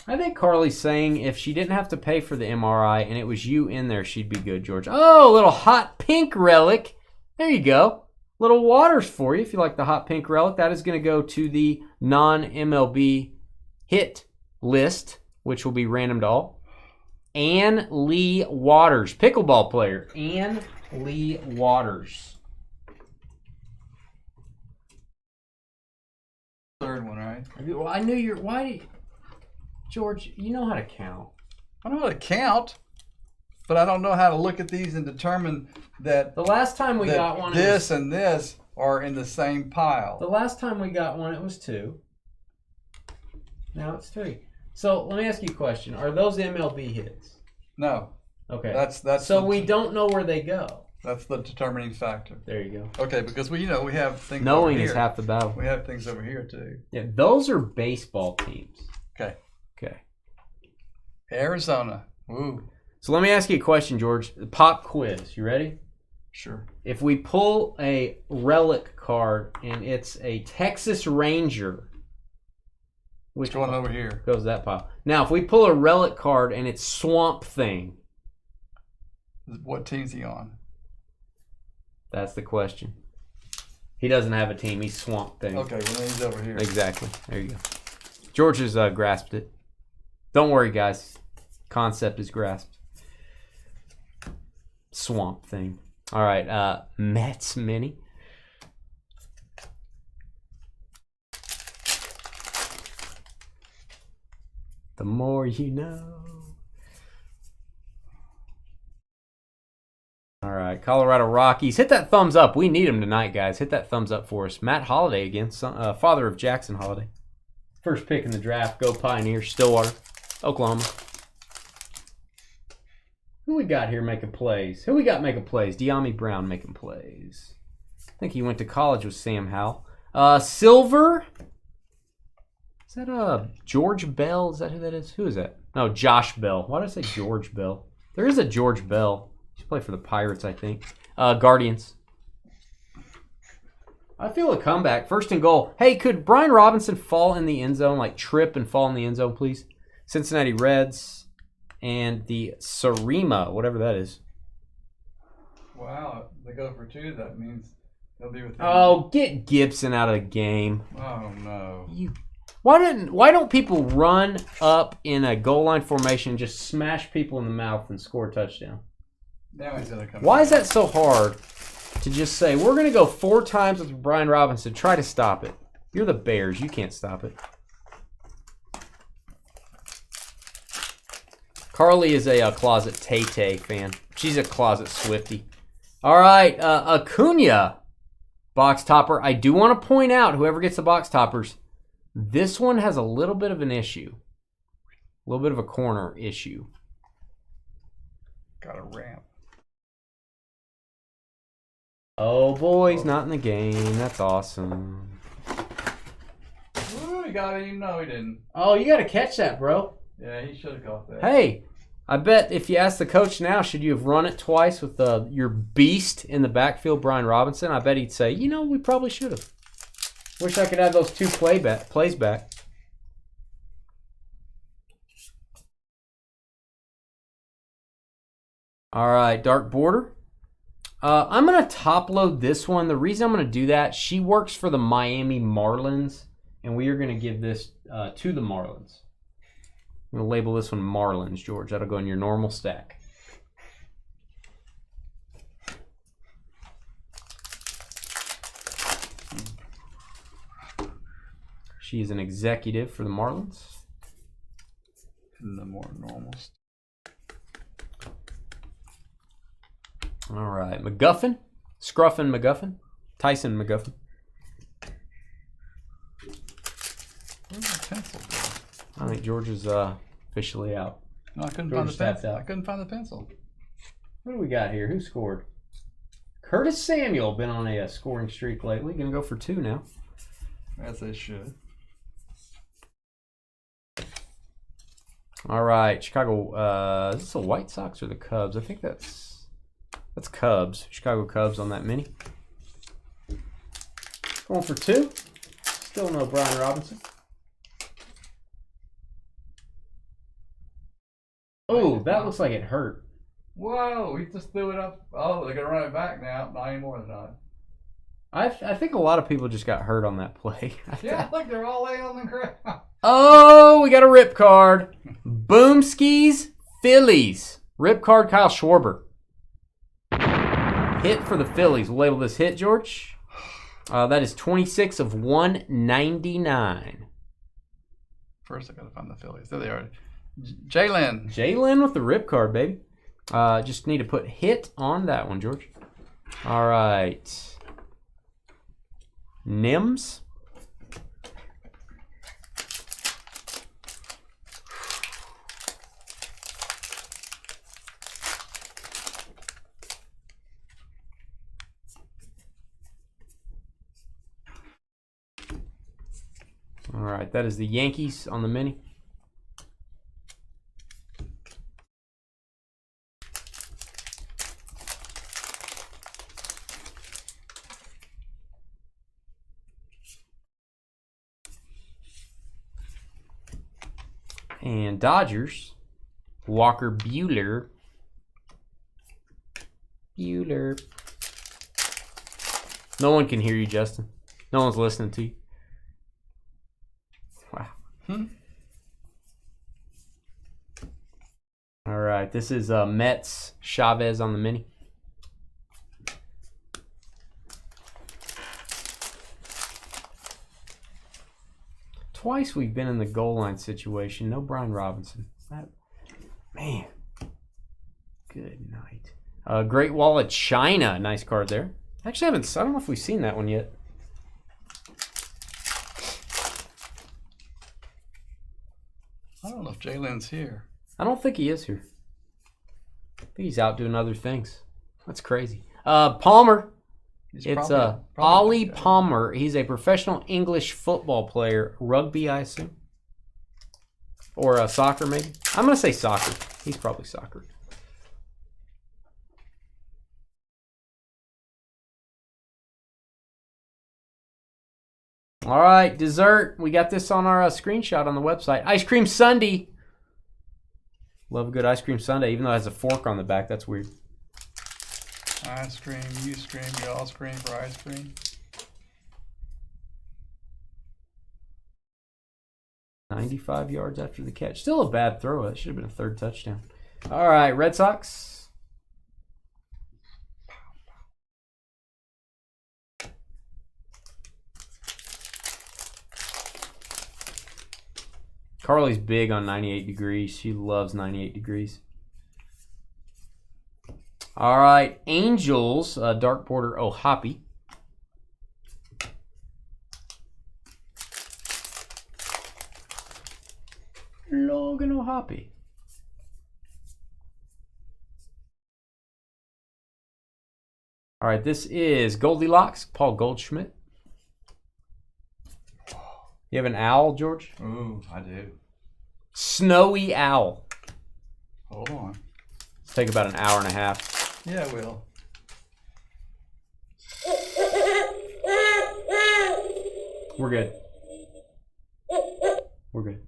[SPEAKER 1] I think Carly's saying if she didn't have to pay for the MRI and it was you in there, she'd be good, George. Oh, a little hot pink relic. There you go. Little waters for you if you like the hot pink relic. That is going to go to the non-MLB hit list, which will be random to all. Ann Lee Waters, pickleball player. Ann Lee Waters.
[SPEAKER 2] Third one, right?
[SPEAKER 1] Well, I knew you're. Why, George? You know how to count.
[SPEAKER 2] I know how to count, but I don't know how to look at these and determine that
[SPEAKER 1] The last time we got one,
[SPEAKER 2] this and this are in the same pile.
[SPEAKER 1] the last time we got one, it was 2. Now it's 3. So let me ask you a question: are those MLB hits?
[SPEAKER 2] No,
[SPEAKER 1] Okay.
[SPEAKER 2] that's
[SPEAKER 1] So we don't know where they go.
[SPEAKER 2] That's the determining factor.
[SPEAKER 1] There you go.
[SPEAKER 2] Okay, because we have things.
[SPEAKER 1] Knowing
[SPEAKER 2] over
[SPEAKER 1] is
[SPEAKER 2] here.
[SPEAKER 1] half the battle.
[SPEAKER 2] We have things over here too.
[SPEAKER 1] Yeah, those are baseball teams.
[SPEAKER 2] Okay.
[SPEAKER 1] Okay.
[SPEAKER 2] Arizona. Ooh.
[SPEAKER 1] So let me ask you a question, George. The pop quiz. You ready?
[SPEAKER 2] Sure.
[SPEAKER 1] If we pull a relic card and it's a Texas Ranger, which
[SPEAKER 2] one over here?
[SPEAKER 1] goes that pile? Now, if we pull a relic card and it's Swamp Thing,
[SPEAKER 2] What team's he on?
[SPEAKER 1] that's the question. He doesn't have a team. He's Swamp Thing.
[SPEAKER 2] Okay, well then he's over here.
[SPEAKER 1] Exactly. There you go. George has grasped it. Don't worry, guys. Concept is grasped. Swamp Thing. All right. Mets Mini. The more you know. All right, Colorado Rockies. Hit that thumbs up. We need him tonight, guys. Hit that thumbs up for us. Matt Holliday again, father of Jackson Holliday. First pick in the draft. Go Pioneers. Stillwater, Oklahoma. Who we got here making plays? Who we got making plays? De'Ami Brown making plays. I think he went to college with Sam Howell. Silver. Is that George Bell? Is that who that is? Who is that? No, Josh Bell. Why did I say George Bell? There is a George Bell. He played for the Pirates, I think. Guardians. I feel a comeback. First and goal. Hey, could Brian Robinson fall in the end zone, like trip and fall in the end zone, please? Cincinnati Reds and the Sarima, whatever that is.
[SPEAKER 2] Wow, they go for 2. That means they'll be within.
[SPEAKER 1] Oh, get Gibson out of the game.
[SPEAKER 2] Oh no.
[SPEAKER 1] Why don't people run up in a goal line formation, just smash people in the mouth and score a touchdown?
[SPEAKER 2] Now he's gonna come.
[SPEAKER 1] Why is that so hard to just say, we're going to go 4 times with Brian Robinson, try to stop it? You're the Bears. You can't stop it. Carly is a closet Tay-Tay fan. She's a closet Swiftie. All right, Acuna box topper. I do want to point out, whoever gets the box toppers, this one has a little bit of an issue. A little bit of a corner issue.
[SPEAKER 2] Got a ramp.
[SPEAKER 1] Oh, boy, he's not in the game. That's awesome.
[SPEAKER 2] Ooh, he got it even though he didn't.
[SPEAKER 1] Oh, you got to catch that, bro.
[SPEAKER 2] Yeah, he should have caught that.
[SPEAKER 1] Hey, I bet if you ask the coach now, should you have run it twice with your beast in the backfield, Brian Robinson? I bet he'd say, we probably should have. Wish I could have those 2 plays back. All right, dark border. I'm going to top load this one. The reason I'm going to do that, she works for the Miami Marlins, and we are going to give this to the Marlins. I'm going to label this one Marlins, George. That'll go in your normal stack. She is an executive for the Marlins.
[SPEAKER 2] In the more normal.
[SPEAKER 1] All right, McGuffin, Scruffin McGuffin, Tyson McGuffin.
[SPEAKER 2] Where's the pencil go?
[SPEAKER 1] I think George is officially out.
[SPEAKER 2] No, I couldn't
[SPEAKER 1] George
[SPEAKER 2] find the pencil.
[SPEAKER 1] out.
[SPEAKER 2] I couldn't find the pencil.
[SPEAKER 1] What do we got here? Who scored? Curtis Samuel, been on a scoring streak lately. Gonna go for 2 now.
[SPEAKER 2] As they should.
[SPEAKER 1] All right, Chicago. Is this the White Sox or the Cubs? I think that's Cubs. Chicago Cubs on that mini. Going for 2. Still no Brian Robinson. Oh, that looks like it hurt.
[SPEAKER 2] Whoa, he just threw it up. Oh, they're going to run it back now. Not anymore than that.
[SPEAKER 1] I think a lot of people just got hurt on that play.
[SPEAKER 2] Yeah, look, they're all laying on the ground.
[SPEAKER 1] Oh, we got a rip card. Boomskis, Phillies. Rip card, Kyle Schwarber. Hit for the Phillies. We'll label this hit, George. That is 26 of 199.
[SPEAKER 2] First, I got to find the Phillies. There they are.
[SPEAKER 1] Jalen with the rip card, baby. Just need to put hit on that one, George. All right. Nims. All right, that is the Yankees on the mini. And Dodgers, Walker Buehler. No one can hear you, Justin. No one's listening to you. Wow. All right, this is Mets, Chavez on the mini. Twice we've been in the goal line situation. No Brian Robinson. Man. Good night. Great Wall of China. Nice card there. Actually, I don't know if we've seen that one yet.
[SPEAKER 2] I don't know if Jalen's here.
[SPEAKER 1] I don't think he is here. I think he's out doing other things. That's crazy. Palmer. It's Ollie Palmer. He's a professional English football player. Rugby, I assume. Or soccer, maybe. I'm going to say soccer. He's probably soccer. All right, dessert. We got this on our screenshot on the website. Ice cream sundae. Love a good ice cream sundae, even though it has a fork on the back. That's weird.
[SPEAKER 2] Ice cream, you scream, you all scream for ice cream.
[SPEAKER 1] 95 yards after the catch. Still a bad throw. That should have been a third touchdown. All right, Red Sox. Carly's big on 98 degrees. She loves 98 degrees. All right, Angels, Dark Border O'Hoppe. Logan O'Hoppe. All right, this is Goldilocks, Paul Goldschmidt. You have an owl, George?
[SPEAKER 2] Ooh, I do.
[SPEAKER 1] Snowy owl.
[SPEAKER 2] Hold on.
[SPEAKER 1] It'll take about an hour and a half.
[SPEAKER 2] Yeah, it will.
[SPEAKER 1] We're good. We're good.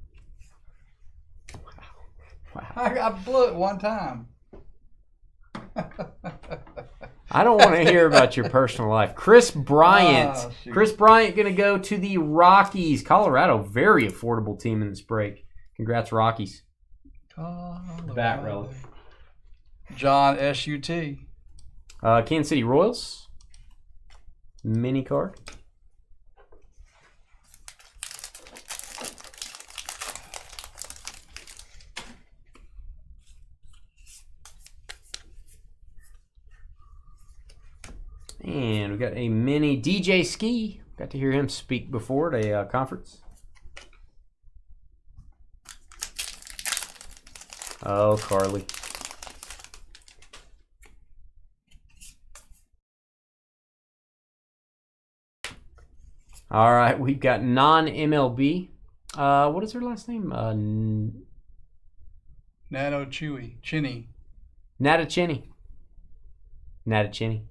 [SPEAKER 2] Wow. I blew it one time.
[SPEAKER 1] I don't want to hear about your personal life. Chris Bryant.
[SPEAKER 2] Oh,
[SPEAKER 1] Chris Bryant going to go to the Rockies. Colorado, very affordable team in this break. Congrats, Rockies. Bat relic.
[SPEAKER 2] John S.U.T.
[SPEAKER 1] Kansas City Royals. Mini card. And we got a mini DJ Ski. Got to hear him speak before at a conference. Oh, Carly. All right, we've got non-MLB. What is her last name?
[SPEAKER 2] Nano Chewy. Chinny.
[SPEAKER 1] Natachini.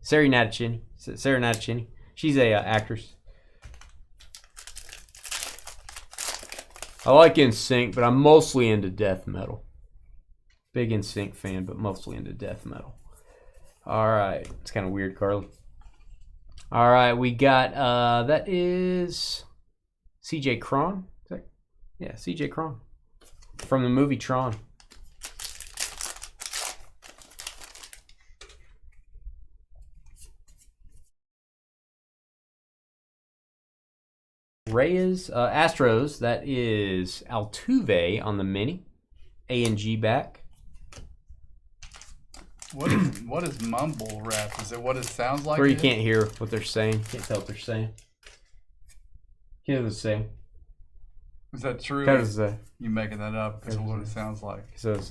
[SPEAKER 1] Sarah Natachini. She's a actress. I like NSYNC, but I'm mostly into death metal. Big NSYNC fan, but mostly into death metal. All right. It's kind of weird, Carly. All right, we got, that is CJ Cron. Yeah, CJ Cron. From the movie Tron. Reyes, Astros, that is Altuve on the mini. A&G back.
[SPEAKER 2] What is mumble rap? Is it what it sounds like?
[SPEAKER 1] Where you can't hear what they're saying. Can't tell what they're saying. Can't even say.
[SPEAKER 2] Is that true? You making that up because of what it sounds like.
[SPEAKER 1] Let's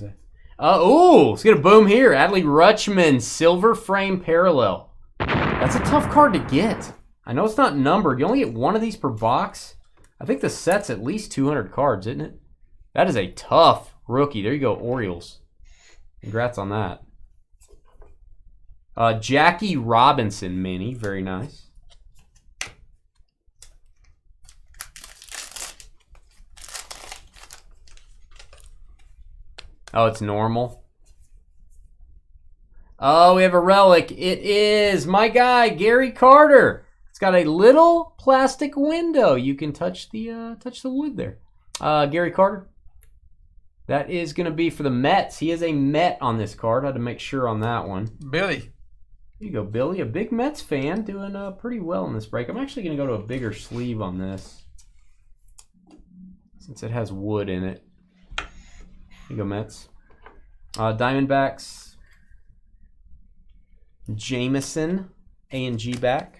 [SPEAKER 1] get a boom here. Adley Rutschman, silver frame parallel. That's a tough card to get. I know it's not numbered. You only get one of these per box. I think the set's at least 200 cards, isn't it? That is a tough rookie. There you go, Orioles. Congrats on that. Jackie Robinson mini. Very nice. Oh, it's normal. Oh, we have a relic. It is my guy, Gary Carter. It's got a little plastic window. You can touch the wood there. Gary Carter. That is going to be for the Mets. He is a Met on this card. I had to make sure on that one.
[SPEAKER 2] Billy.
[SPEAKER 1] There you go, Billy. A big Mets fan doing pretty well in this break. I'm actually going to go to a bigger sleeve on this since it has wood in it. There you go, Mets. Diamondbacks. Jameson, A&G back.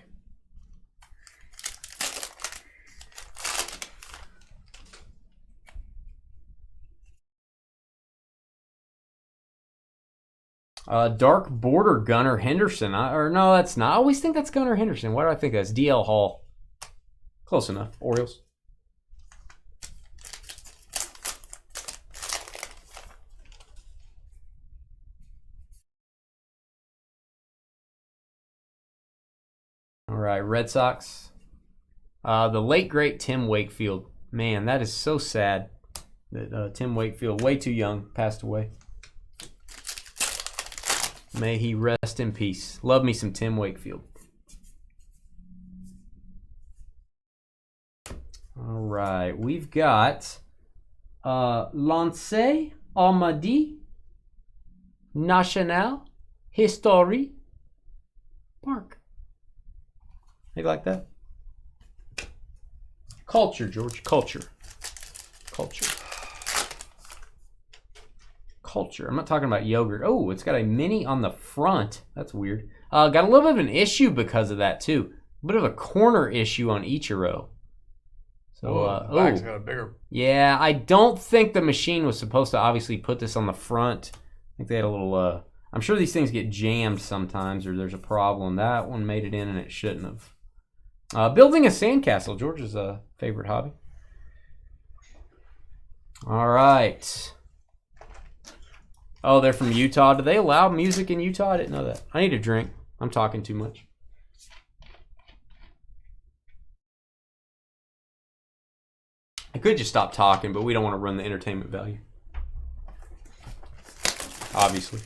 [SPEAKER 1] Dark Border Gunnar Henderson. No, that's not. I always think that's Gunnar Henderson. Why do I think that's DL Hall? Close enough. Orioles. All right, Red Sox. The late, great Tim Wakefield. Man, that is so sad that Tim Wakefield, way too young, passed away. May he rest in peace. Love me some Tim Wakefield. All right, we've got Lance Amadi National History Park. You like that? Culture, George. Culture. I'm not talking about yogurt. Oh, it's got a mini on the front. That's weird. Got a little bit of an issue because of that, too. A bit of a corner issue on Ichiro. So,
[SPEAKER 2] the back's got a bigger...
[SPEAKER 1] Yeah, I don't think the machine was supposed to obviously put this on the front. I think they had a little... I'm sure these things get jammed sometimes or there's a problem. That one made it in and it shouldn't have. Building a sandcastle. George's favorite hobby. All right. Oh, they're from Utah. Do they allow music in Utah? I didn't know that. I need a drink. I'm talking too much. I could just stop talking, but we don't want to run the entertainment value. Obviously.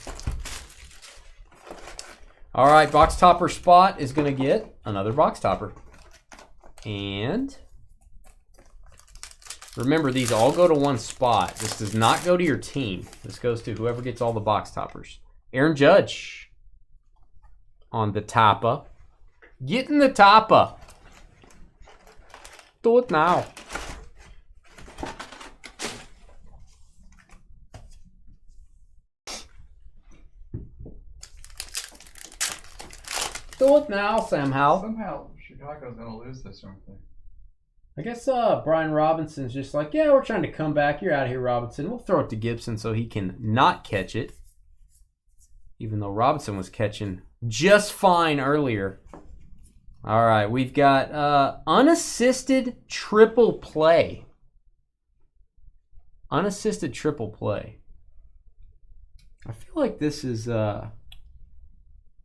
[SPEAKER 1] All right, box topper spot is going to get another box topper. And remember, these all go to one spot. This does not go to your team. This goes to whoever gets all the box toppers. Aaron Judge on the topper. Getting the topper. Do it now. Do it now, Sam Howell.
[SPEAKER 2] Somehow Chicago's gonna lose this, aren't they?
[SPEAKER 1] I guess Brian Robinson's just like, yeah, we're trying to come back. You're out of here, Robinson. We'll throw it to Gibson so he can not catch it. Even though Robinson was catching just fine earlier. All right, we've got unassisted triple play. Unassisted triple play. I feel like this is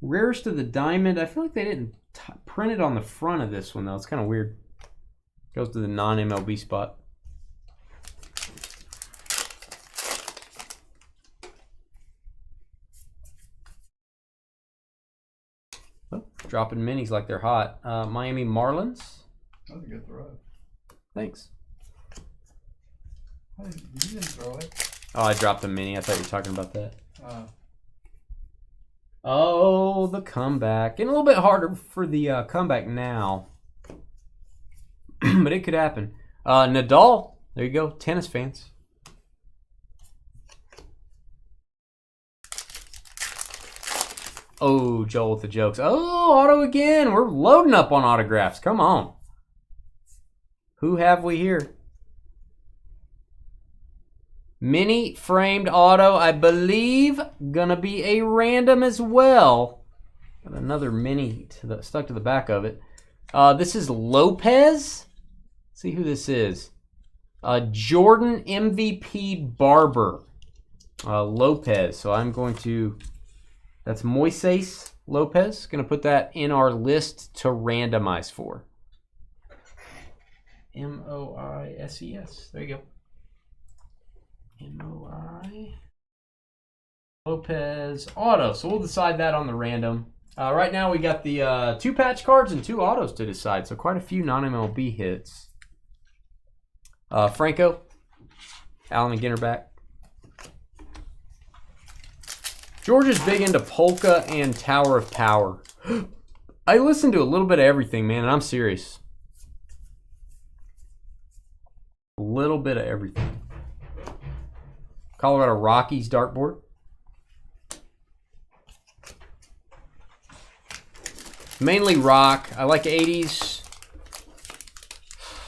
[SPEAKER 1] rarest of the diamond. I feel like they didn't print it on the front of this one, though. It's kind of weird. Goes to the non-MLB spot. Oh, dropping minis like they're hot. Miami Marlins.
[SPEAKER 2] That was a good throw.
[SPEAKER 1] Thanks.
[SPEAKER 2] Hey, you didn't throw it.
[SPEAKER 1] Oh, I dropped a mini. I thought you were talking about that. Oh, the comeback. Getting a little bit harder for the comeback now. But it could happen. Nadal. There you go. Tennis fans. Oh, Joel with the jokes. Oh, auto again. We're loading up on autographs. Come on. Who have we here? Mini framed auto, I believe, gonna be a random as well. Got another mini stuck to the back of it. This is Lopez. Let's see who this is. Jordan MVP Barber. Lopez. So I'm going to, that's Moises Lopez. Gonna put that in our list to randomize for. M-O-I-S-E-S. There you go. M-O-I. Lopez auto. So we'll decide that on the random. Right now we got the 2 patch cards and 2 autos to decide. So quite a few non-MLB hits. Franco. Allen and Ginter back. George is big into Polka and Tower of Power. I listen to a little bit of everything, man, and I'm serious. A little bit of everything. Colorado Rockies dartboard. Mainly rock. I like 80s.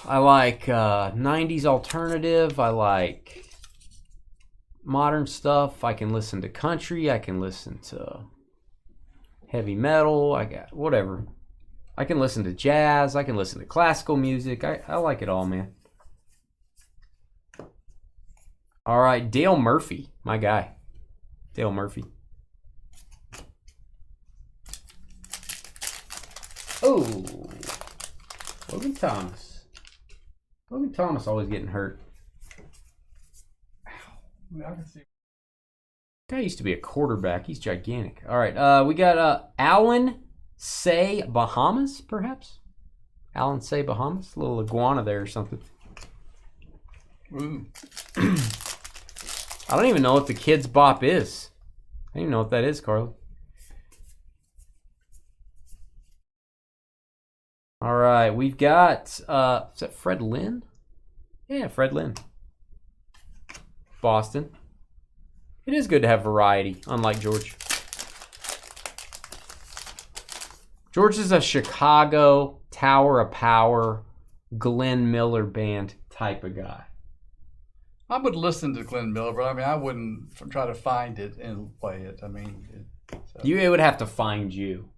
[SPEAKER 1] I like 90s alternative. I like modern stuff. I can listen to country. I can listen to heavy metal. I got whatever. I can listen to jazz. I can listen to classical music. I like it all, man. All right, Dale Murphy, my guy. Dale Murphy. Oh, Logan Thomas. Logan Thomas always getting hurt.
[SPEAKER 2] I can see.
[SPEAKER 1] Guy used to be a quarterback. He's gigantic. All right, we got Alan Say Bahamas, perhaps? Alan Say Bahamas? A little iguana there or something.
[SPEAKER 2] Ooh.
[SPEAKER 1] I don't even know what the Kids Bop is. I don't even know what that is, Carly. All right, we've got, is that Fred Lynn? Yeah, Fred Lynn. Boston. It is good to have variety, unlike George. George is a Chicago, Tower of Power, Glenn Miller band type of guy.
[SPEAKER 2] I would listen to Glenn Miller, but I mean, I wouldn't try to find it and play it. I mean,
[SPEAKER 1] It would have to find you.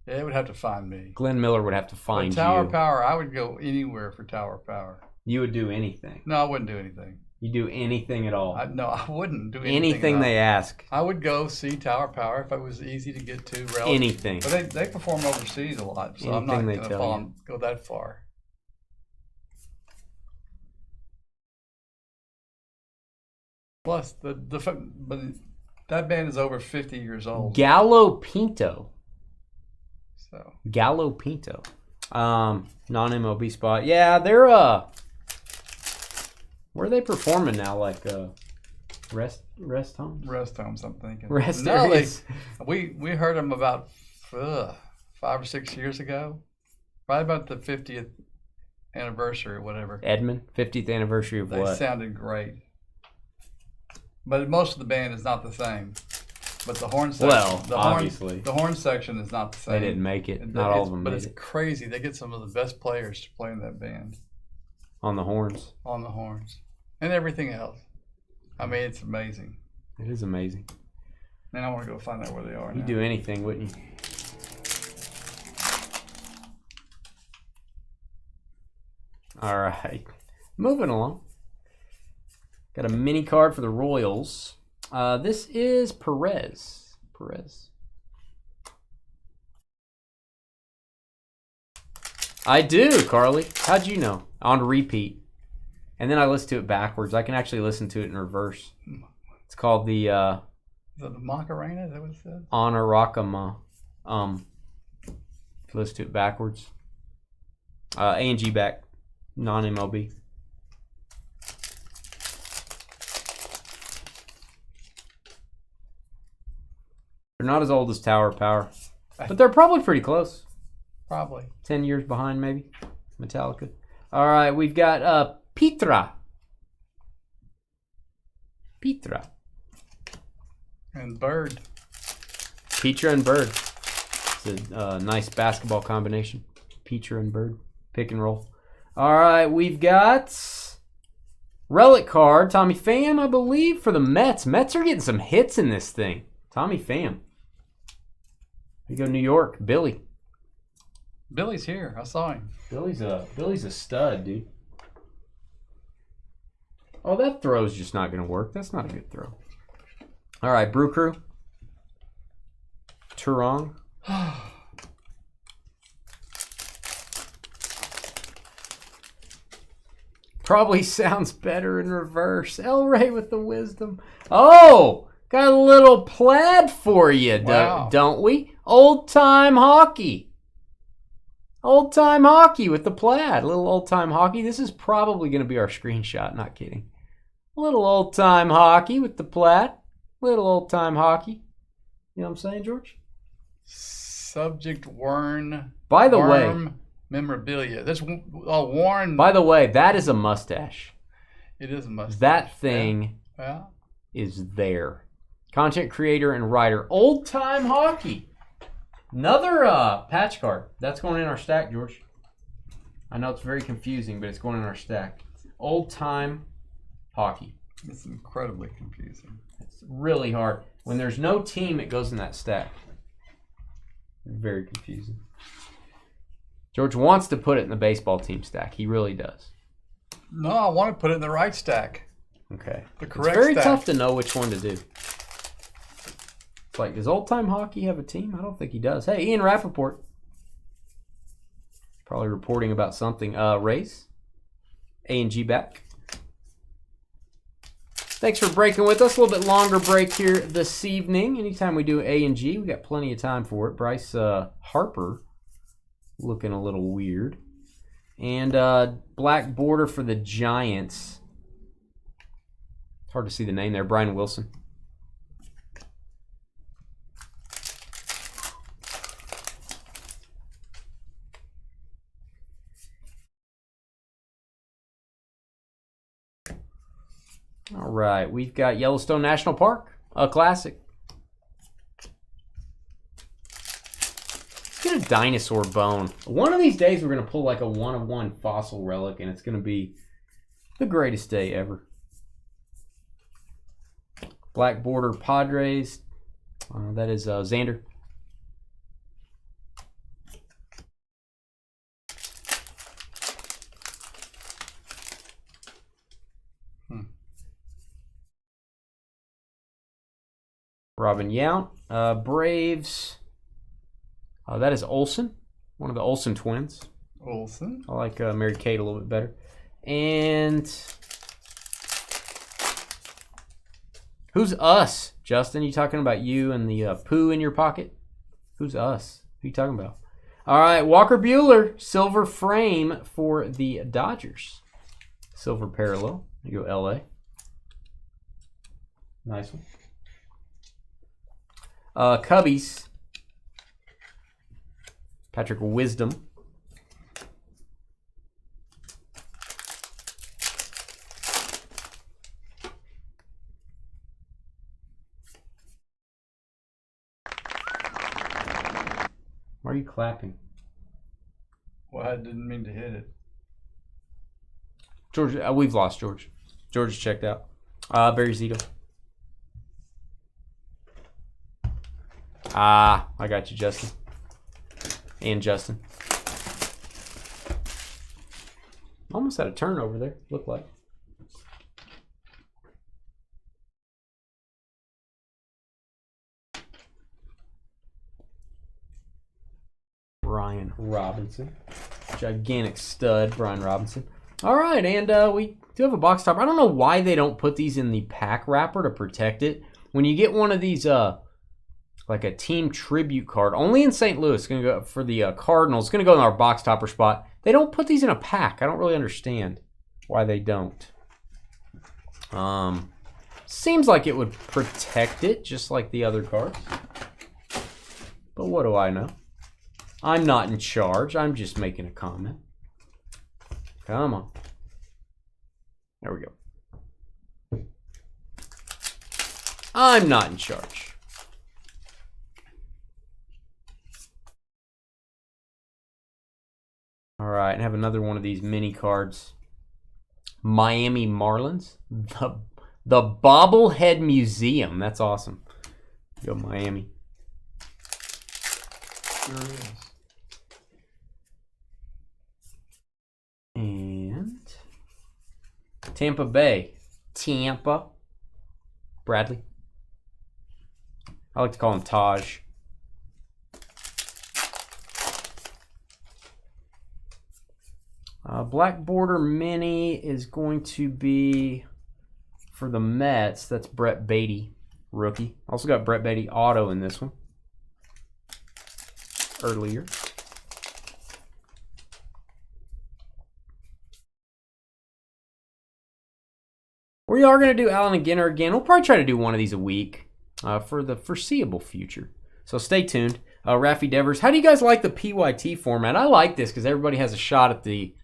[SPEAKER 2] Yeah, it would have to find me.
[SPEAKER 1] Glenn Miller would have to find
[SPEAKER 2] Tower
[SPEAKER 1] you.
[SPEAKER 2] Power, I would go anywhere for Tower Power.
[SPEAKER 1] You would do anything.
[SPEAKER 2] No, I wouldn't do anything.
[SPEAKER 1] You do anything at all.
[SPEAKER 2] No, I wouldn't do anything.
[SPEAKER 1] Anything they ask.
[SPEAKER 2] I would go see Tower Power if it was easy to get to. Relative.
[SPEAKER 1] Anything.
[SPEAKER 2] But they perform overseas a lot, so I'm not going to go that far. Plus, but that band is over 50 years old.
[SPEAKER 1] Gallo Pinto.
[SPEAKER 2] So
[SPEAKER 1] Gallo Pinto. Non-MLB spot. Yeah, they're where are they performing now? Like rest homes?
[SPEAKER 2] Rest homes, I'm thinking.
[SPEAKER 1] Rest
[SPEAKER 2] No,
[SPEAKER 1] areas.
[SPEAKER 2] we heard them about 5 or 6 years ago. Right about the 50th anniversary or whatever.
[SPEAKER 1] Edmund, 50th anniversary of
[SPEAKER 2] They
[SPEAKER 1] what?
[SPEAKER 2] sounded great. But most of the band is not the same. But the horn section,
[SPEAKER 1] Well, obviously.
[SPEAKER 2] the horn section is not the same.
[SPEAKER 1] They didn't make it. Not all of them
[SPEAKER 2] But
[SPEAKER 1] made
[SPEAKER 2] it's
[SPEAKER 1] it.
[SPEAKER 2] crazy. They get some of the best players to play in that band.
[SPEAKER 1] On the horns.
[SPEAKER 2] On the horns. And everything else. I mean, it's amazing.
[SPEAKER 1] It is amazing.
[SPEAKER 2] Man, I want to go find out where they are
[SPEAKER 1] You'd
[SPEAKER 2] now.
[SPEAKER 1] do anything, wouldn't you? All right. Moving along. Got a mini card for the Royals. This is Perez. I do, Carly. How'd you know? On repeat. And then I listen to it backwards. I can actually listen to it in reverse. It's called the
[SPEAKER 2] Is that the Macarena? Is that what it says?
[SPEAKER 1] Honorakama. If you listen to it backwards. A&G back. Non-MLB. They're not as old as Tower of Power. But they're probably pretty close.
[SPEAKER 2] Probably.
[SPEAKER 1] 10 years behind, maybe. Metallica. All right, we've got Petra.
[SPEAKER 2] And Bird.
[SPEAKER 1] Petra and Bird. It's a nice basketball combination. Petra and Bird. Pick and roll. All right, we've got relic card. Tommy Pham, I believe, for the Mets. Mets are getting some hits in this thing. Tommy Pham. Here you go, New York. Billy.
[SPEAKER 2] Billy's here. I saw him.
[SPEAKER 1] Billy's a stud, dude. Oh, that throw's just not going to work. That's not a good throw. All right, Brew Crew. Turong. Probably sounds better in reverse. El Rey with the wisdom. Oh, got a little plaid for you,
[SPEAKER 2] Wow.
[SPEAKER 1] don't we? Old-time hockey. Old-time hockey with the plaid. A little old-time hockey. This is probably going to be our screenshot. Not kidding. A little old-time hockey with the plaid. Little old-time hockey. You know what I'm saying, George?
[SPEAKER 2] Subject Worn.
[SPEAKER 1] By the way,
[SPEAKER 2] Worm memorabilia. This Warren.
[SPEAKER 1] by the way, that is a mustache.
[SPEAKER 2] It is a mustache.
[SPEAKER 1] That thing
[SPEAKER 2] Yeah.
[SPEAKER 1] is there. Content creator and writer. Old-time hockey. Another patch card. That's going in our stack, George. I know it's very confusing, but it's going in our stack. Old-time hockey.
[SPEAKER 2] It's incredibly confusing.
[SPEAKER 1] It's really hard. When there's no team, it goes in that stack. Very confusing. George wants to put it in the baseball team stack. He really does.
[SPEAKER 2] No, I want to put it in the right stack.
[SPEAKER 1] Okay.
[SPEAKER 2] The correct
[SPEAKER 1] It's very
[SPEAKER 2] stack.
[SPEAKER 1] tough to know which one to do. It's like, does old-time hockey have a team? I don't think he does. Hey, Ian Rappaport. Probably reporting about something. Rays. A&G back. Thanks for breaking with us. A little bit longer break here this evening. Anytime we do A&G, we got plenty of time for it. Bryce Harper looking a little weird. And black border for the Giants. It's hard to see the name there. Brian Wilson. All right, we've got Yellowstone National Park, a classic. Let's get a dinosaur bone. One of these days, we're going to pull like a one-of-one fossil relic, and it's going to be the greatest day ever. Black border Padres. That is Xander. Robin Yount. Braves. That is Olsen. One of the Olsen twins.
[SPEAKER 2] Olsen.
[SPEAKER 1] I like Mary Kate a little bit better. And who's us, Justin? You talking about you and the poo in your pocket? Who's us? Who you talking about? All right, Walker Buehler, silver frame for the Dodgers. Silver parallel. You go LA. Nice one. Cubbies. Patrick Wisdom. Why are you clapping?
[SPEAKER 2] Well, I didn't mean to hit it.
[SPEAKER 1] George, we've lost George. George is checked out. Barry Zito. I got you, Justin. And Justin. Almost had a turnover there, looked like. Brian Robinson. Gigantic stud, Brian Robinson. All right, and we do have a box top. I don't know why they don't put these in the pack wrapper to protect it. When you get one of these, like a team tribute card, only in St. Louis, going to go for the Cardinals. It's going to go in our box topper spot. They don't put these in a pack. I don't really understand why they don't. Seems like it would protect it, just like the other cards. But what do I know? I'm not in charge. I'm just making a comment. Come on. There we go. I'm not in charge. All right, and have another one of these mini cards. Miami Marlins. The Bobblehead Museum. That's awesome. Go Miami.
[SPEAKER 2] Sure is.
[SPEAKER 1] And Tampa Bay. Tampa. Bradley. I like to call him Taj. Black Border Mini is going to be for the Mets. That's Brett Beatty, rookie. Also got Brett Beatty auto in this one. Earlier. We are going to do Allen and Ginter again. We'll probably try to do one of these a week for the foreseeable future. So stay tuned. Raffy Devers, how do you guys like the PYT format? I like this because everybody has a shot at the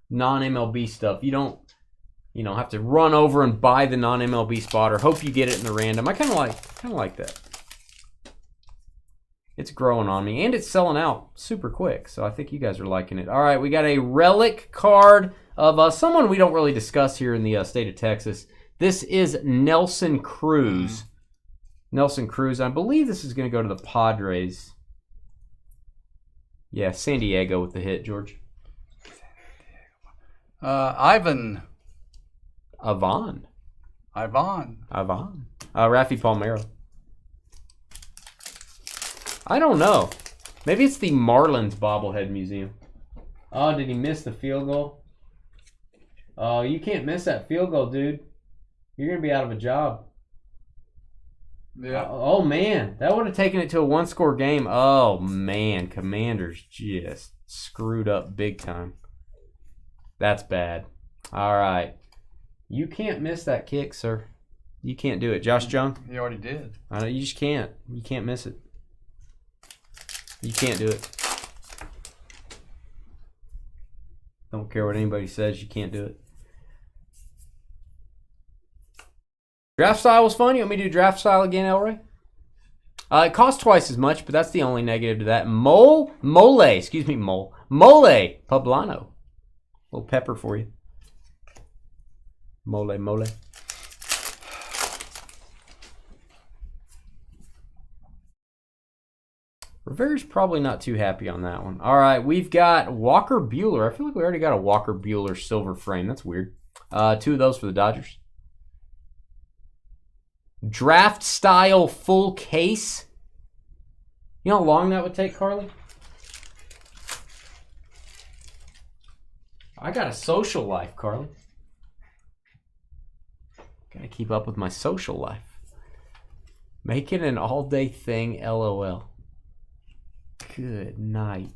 [SPEAKER 1] non-MLB stuff. You don't, have to run over and buy the non-MLB spot or hope you get it in the random. I kind of like that. It's growing on me, and it's selling out super quick, so I think you guys are liking it. All right, we got a relic card of someone we don't really discuss here in the state of Texas. This is Nelson Cruz. Nelson Cruz. I believe this is going to go to the Padres. Yeah, San Diego with the hit, George.
[SPEAKER 2] Ivan.
[SPEAKER 1] Rafi Palmeiro. I don't know. Maybe it's the Marlins Bobblehead Museum. Oh, did he miss the field goal? Oh, you can't miss that field goal, dude. You're going to be out of a job.
[SPEAKER 2] Yeah.
[SPEAKER 1] Oh, man. That would have taken it to a one-score game. Oh, man. Commanders just screwed up big time. That's bad. All right. You can't miss that kick, sir. You can't do it. Josh Jung?
[SPEAKER 2] He already did.
[SPEAKER 1] I know. You just can't. You can't miss it. You can't do it. Don't care what anybody says. You can't do it. Draft style was fun. You want me to do draft style again, Elroy? It costs twice as much, but that's the only negative to that. Mole Poblano. A little pepper for you. Mole. Rivera's probably not too happy on that one. All right, we've got Walker Buehler. I feel like we already got a Walker Buehler silver frame. That's weird. Two of those for the Dodgers. Draft style full case. You know how long that would take, Carly? I got a social life, Carly. Gotta keep up with my social life. Make it an all-day thing, LOL. Good night.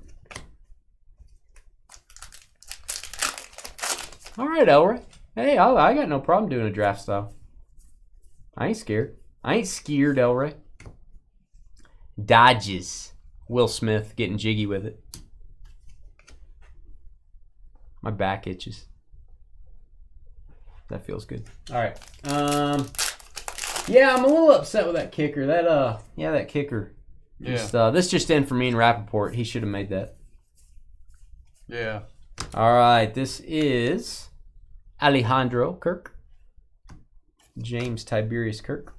[SPEAKER 1] All right, Elroy. Hey, I got no problem doing a draft style. I ain't scared. I ain't scared, Elroy. Dodges. Will Smith getting jiggy with it. My back itches. That feels good. All right. Yeah, I'm a little upset with that kicker. That kicker.
[SPEAKER 2] Yeah.
[SPEAKER 1] This just in for me and Rappaport. He should have made that.
[SPEAKER 2] Yeah.
[SPEAKER 1] All right. This is Alejandro Kirk. James Tiberius Kirk.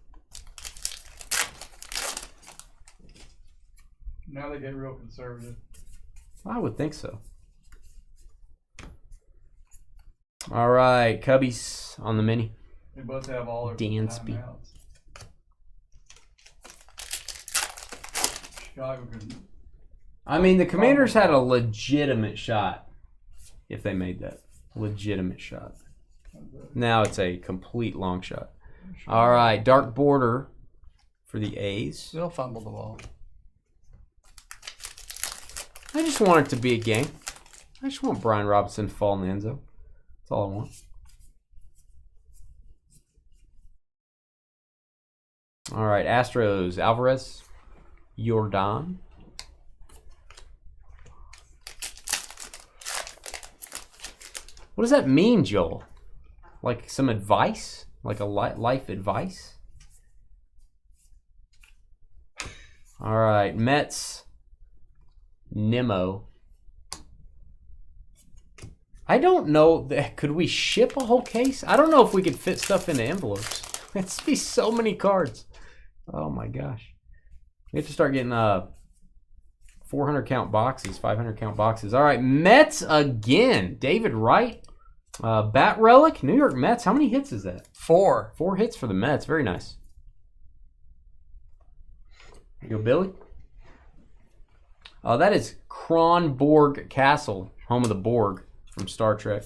[SPEAKER 2] Now they get real conservative.
[SPEAKER 1] I would think so. All right. Cubbies on the mini.
[SPEAKER 2] They both have all their
[SPEAKER 1] Dansby.
[SPEAKER 2] timeouts. Chicago could.
[SPEAKER 1] I mean, the Commanders had a legitimate shot if they made that. Legitimate shot. Now it's a complete long shot. All right, dark border for the A's.
[SPEAKER 2] They'll fumble the ball.
[SPEAKER 1] I just want it to be a game. I just want Brian Robinson to fall in the end zone. That's all I want. All right, Astros, Alvarez, Jordan. What does that mean, Joel? Like some advice? Like a life advice? All right, Mets, Nimmo. I don't know. Could we ship a whole case? I don't know if we could fit stuff into envelopes. It'd be so many cards. Oh my gosh. We have to start getting 400 count boxes, 500 count boxes. All right, Mets again. David Wright. Bat Relic, New York Mets. How many hits is that?
[SPEAKER 2] 4.
[SPEAKER 1] 4 hits for the Mets. Very nice. Here you go, Billy. That is Kronborg Castle, home of the Borg from Star Trek.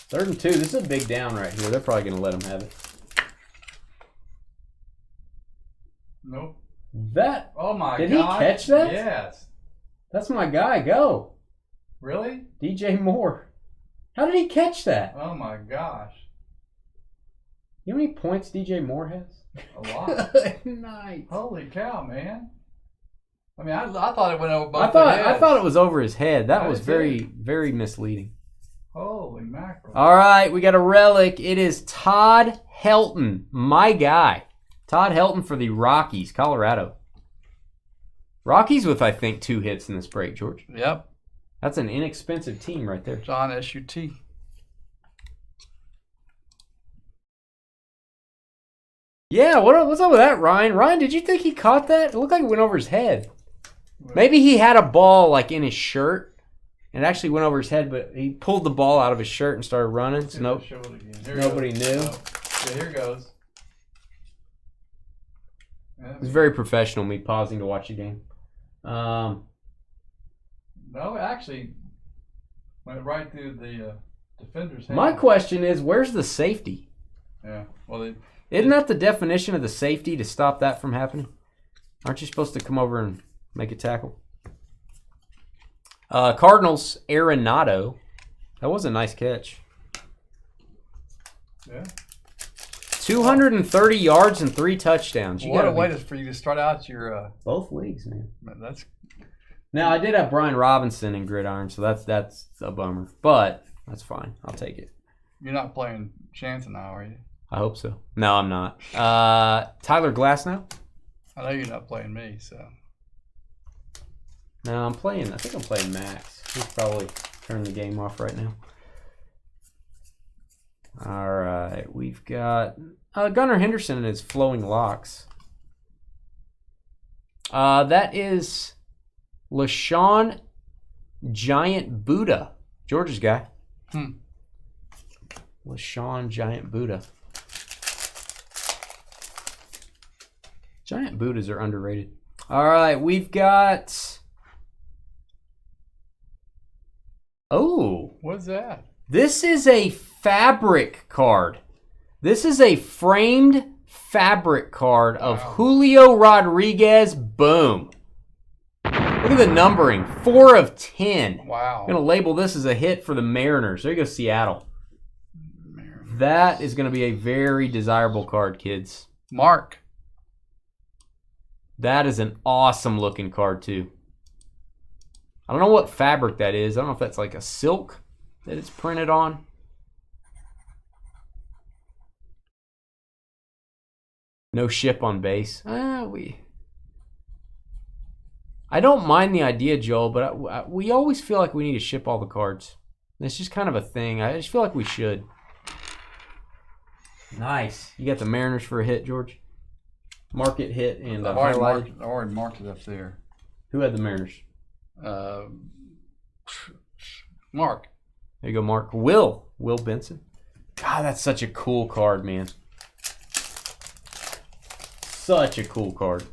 [SPEAKER 1] 3rd and 2. This is a big down right here. They're probably going to let him have it.
[SPEAKER 2] Nope.
[SPEAKER 1] That.
[SPEAKER 2] Oh my god.
[SPEAKER 1] Did he catch that?
[SPEAKER 2] Yes.
[SPEAKER 1] That's my guy. Go.
[SPEAKER 2] Really?
[SPEAKER 1] DJ Moore. How did he catch that?
[SPEAKER 2] Oh my gosh.
[SPEAKER 1] You know how many points DJ Moore has?
[SPEAKER 2] A lot.
[SPEAKER 1] Nice.
[SPEAKER 2] Holy cow, man. I mean, I thought it went over both
[SPEAKER 1] I thought it was over his head. That was very, very misleading.
[SPEAKER 2] Holy mackerel.
[SPEAKER 1] All right, we got a relic. It is Todd Helton, my guy. Todd Helton for the Rockies, Colorado. Rockies with, I think, 2 hits in this break, George.
[SPEAKER 2] Yep.
[SPEAKER 1] That's an inexpensive team right there.
[SPEAKER 2] John S.U.T.
[SPEAKER 1] Yeah, what's up with that, Ryan? Ryan, did you think he caught that? It looked like it went over his head. Maybe he had a ball like in his shirt, and it actually went over his head, but he pulled the ball out of his shirt and started running. So nobody knew.
[SPEAKER 2] Oh. Yeah, here goes.
[SPEAKER 1] It was very professional, me pausing to watch the game.
[SPEAKER 2] No, it actually went right through the defender's hand.
[SPEAKER 1] My question is, where's the safety?
[SPEAKER 2] Yeah, well,
[SPEAKER 1] isn't that the definition of the safety to stop that from happening? Aren't you supposed to come over and make a tackle? Cardinals, Arenado. That was a nice catch.
[SPEAKER 2] Yeah.
[SPEAKER 1] 230 yards and 3 touchdowns.
[SPEAKER 2] What a way for you to start out your...
[SPEAKER 1] Both leagues, man.
[SPEAKER 2] That's...
[SPEAKER 1] Now, I did have Brian Robinson in Gridiron, so that's a bummer. But that's fine. I'll take it.
[SPEAKER 2] You're not playing Chance now, are you?
[SPEAKER 1] I hope so. No, I'm not. Tyler Glasnow?
[SPEAKER 2] I know you're not playing me, so...
[SPEAKER 1] No, I think I'm playing Max. He's probably turning the game off right now. All right, we've got Gunnar Henderson and his flowing locks. That is LaShawn Giant Buddha, George's guy. LaShawn Giant Buddha. Giant Buddhas are underrated. All right, we've got... Oh.
[SPEAKER 2] What's that?
[SPEAKER 1] This is a fabric card. This is a framed fabric card of Julio Rodriguez. Boom. Look at the numbering. 4 of 10.
[SPEAKER 2] Wow.
[SPEAKER 1] I'm going to label this as a hit for the Mariners. There you go, Seattle. That is going to be a very desirable card, kids.
[SPEAKER 2] Mark.
[SPEAKER 1] That is an awesome looking card, too. I don't know what fabric that is. I don't know if that's like a silk that it's printed on. No ship on base. I don't mind the idea, Joel, but we always feel like we need to ship all the cards. It's just kind of a thing. I just feel like we should. Nice. You got the Mariners for a hit, George? Market hit and
[SPEAKER 2] I've already marked it up there.
[SPEAKER 1] Who had the Mariners?
[SPEAKER 2] Mark.
[SPEAKER 1] There you go, Mark. Will Benson. God, that's such a cool card, man. Such a cool card.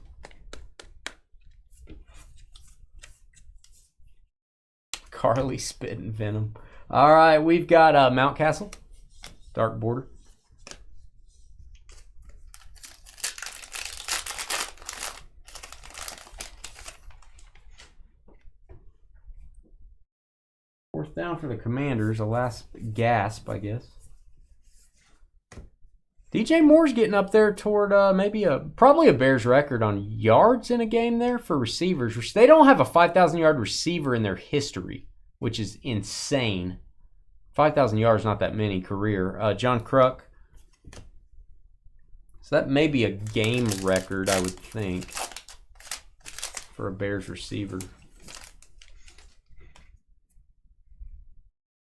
[SPEAKER 1] Carly spitting venom. All right, we've got Mountcastle. Dark border. Fourth down for the Commanders. A last gasp, I guess. DJ Moore's getting up there toward probably a Bears record on yards in a game there for receivers, which they don't have a 5,000-yard receiver in their history, which is insane. 5,000 yards, not that many career. John Kruk. So that may be a game record, I would think, for a Bears receiver.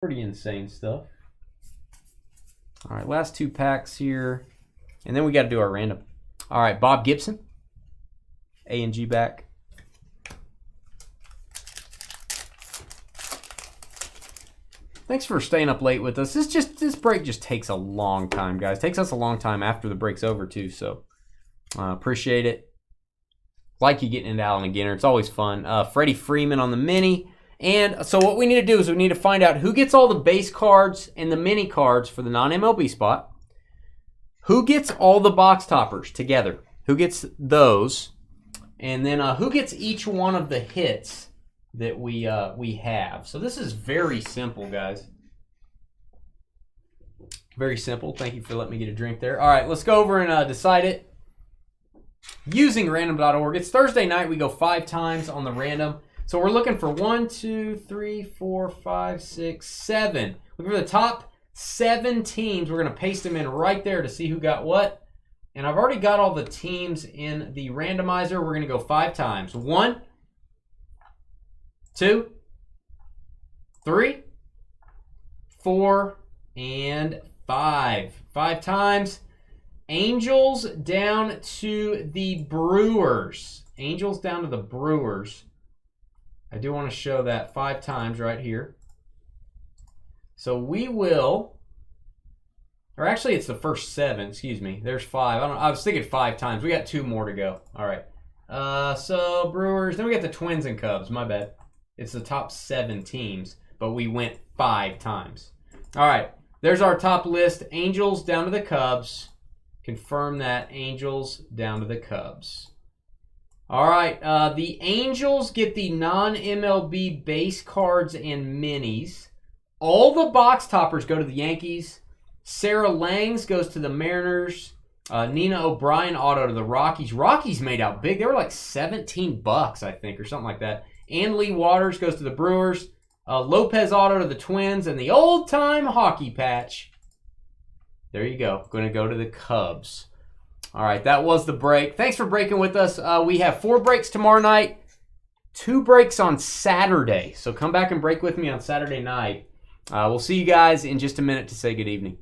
[SPEAKER 1] Pretty insane stuff. All right, last 2 packs here. And then we got to do our random. All right, Bob Gibson. A&G back. Thanks for staying up late with us. This break just takes a long time, guys. It takes us a long time after the break's over, too. So, appreciate it. Like you getting into Allen and Ginter. It's always fun. Freddie Freeman on the mini. And so what we need to do is we need to find out who gets all the base cards and the mini cards for the non-MLB spot. Who gets all the box toppers together? Who gets those? And then who gets each one of the hits that we have? So this is very simple, guys. Very simple. Thank you for letting me get a drink there. All right, let's go over and decide it using random.org. It's Thursday night. We go 5 times on the random. So we're looking for 1, 2, 3, 4, 5, 6, 7. Looking for the top 7 teams. We're going to paste them in right there to see who got what. And I've already got all the teams in the randomizer. We're going to go 5 times. 1, 2, 3, 4, and 5. 5 times. Angels down to the Brewers. Angels down to the Brewers. I do want to show that 5 times right here. So we will, or actually it's the first 7, excuse me. There's 5. I was thinking 5 times. We got 2 more to go. All right. So Brewers, then we got the Twins and Cubs. My bad. It's the top 7 teams, but we went 5 times. All right. There's our top list. Angels down to the Cubs. Confirm that. Angels down to the Cubs. All right, the Angels get the non-MLB base cards and minis. All the box toppers go to the Yankees. Sarah Langs goes to the Mariners. Nina O'Brien auto to the Rockies. Rockies made out big. They were like $17, I think, or something like that. And Lee Waters goes to the Brewers. Lopez auto to the Twins. And the old-time hockey patch. There you go. Going to go to the Cubs. All right, that was the break. Thanks for breaking with us. We have 4 breaks tomorrow night, 2 breaks on Saturday. So come back and break with me on Saturday night. We'll see you guys in just a minute to say good evening.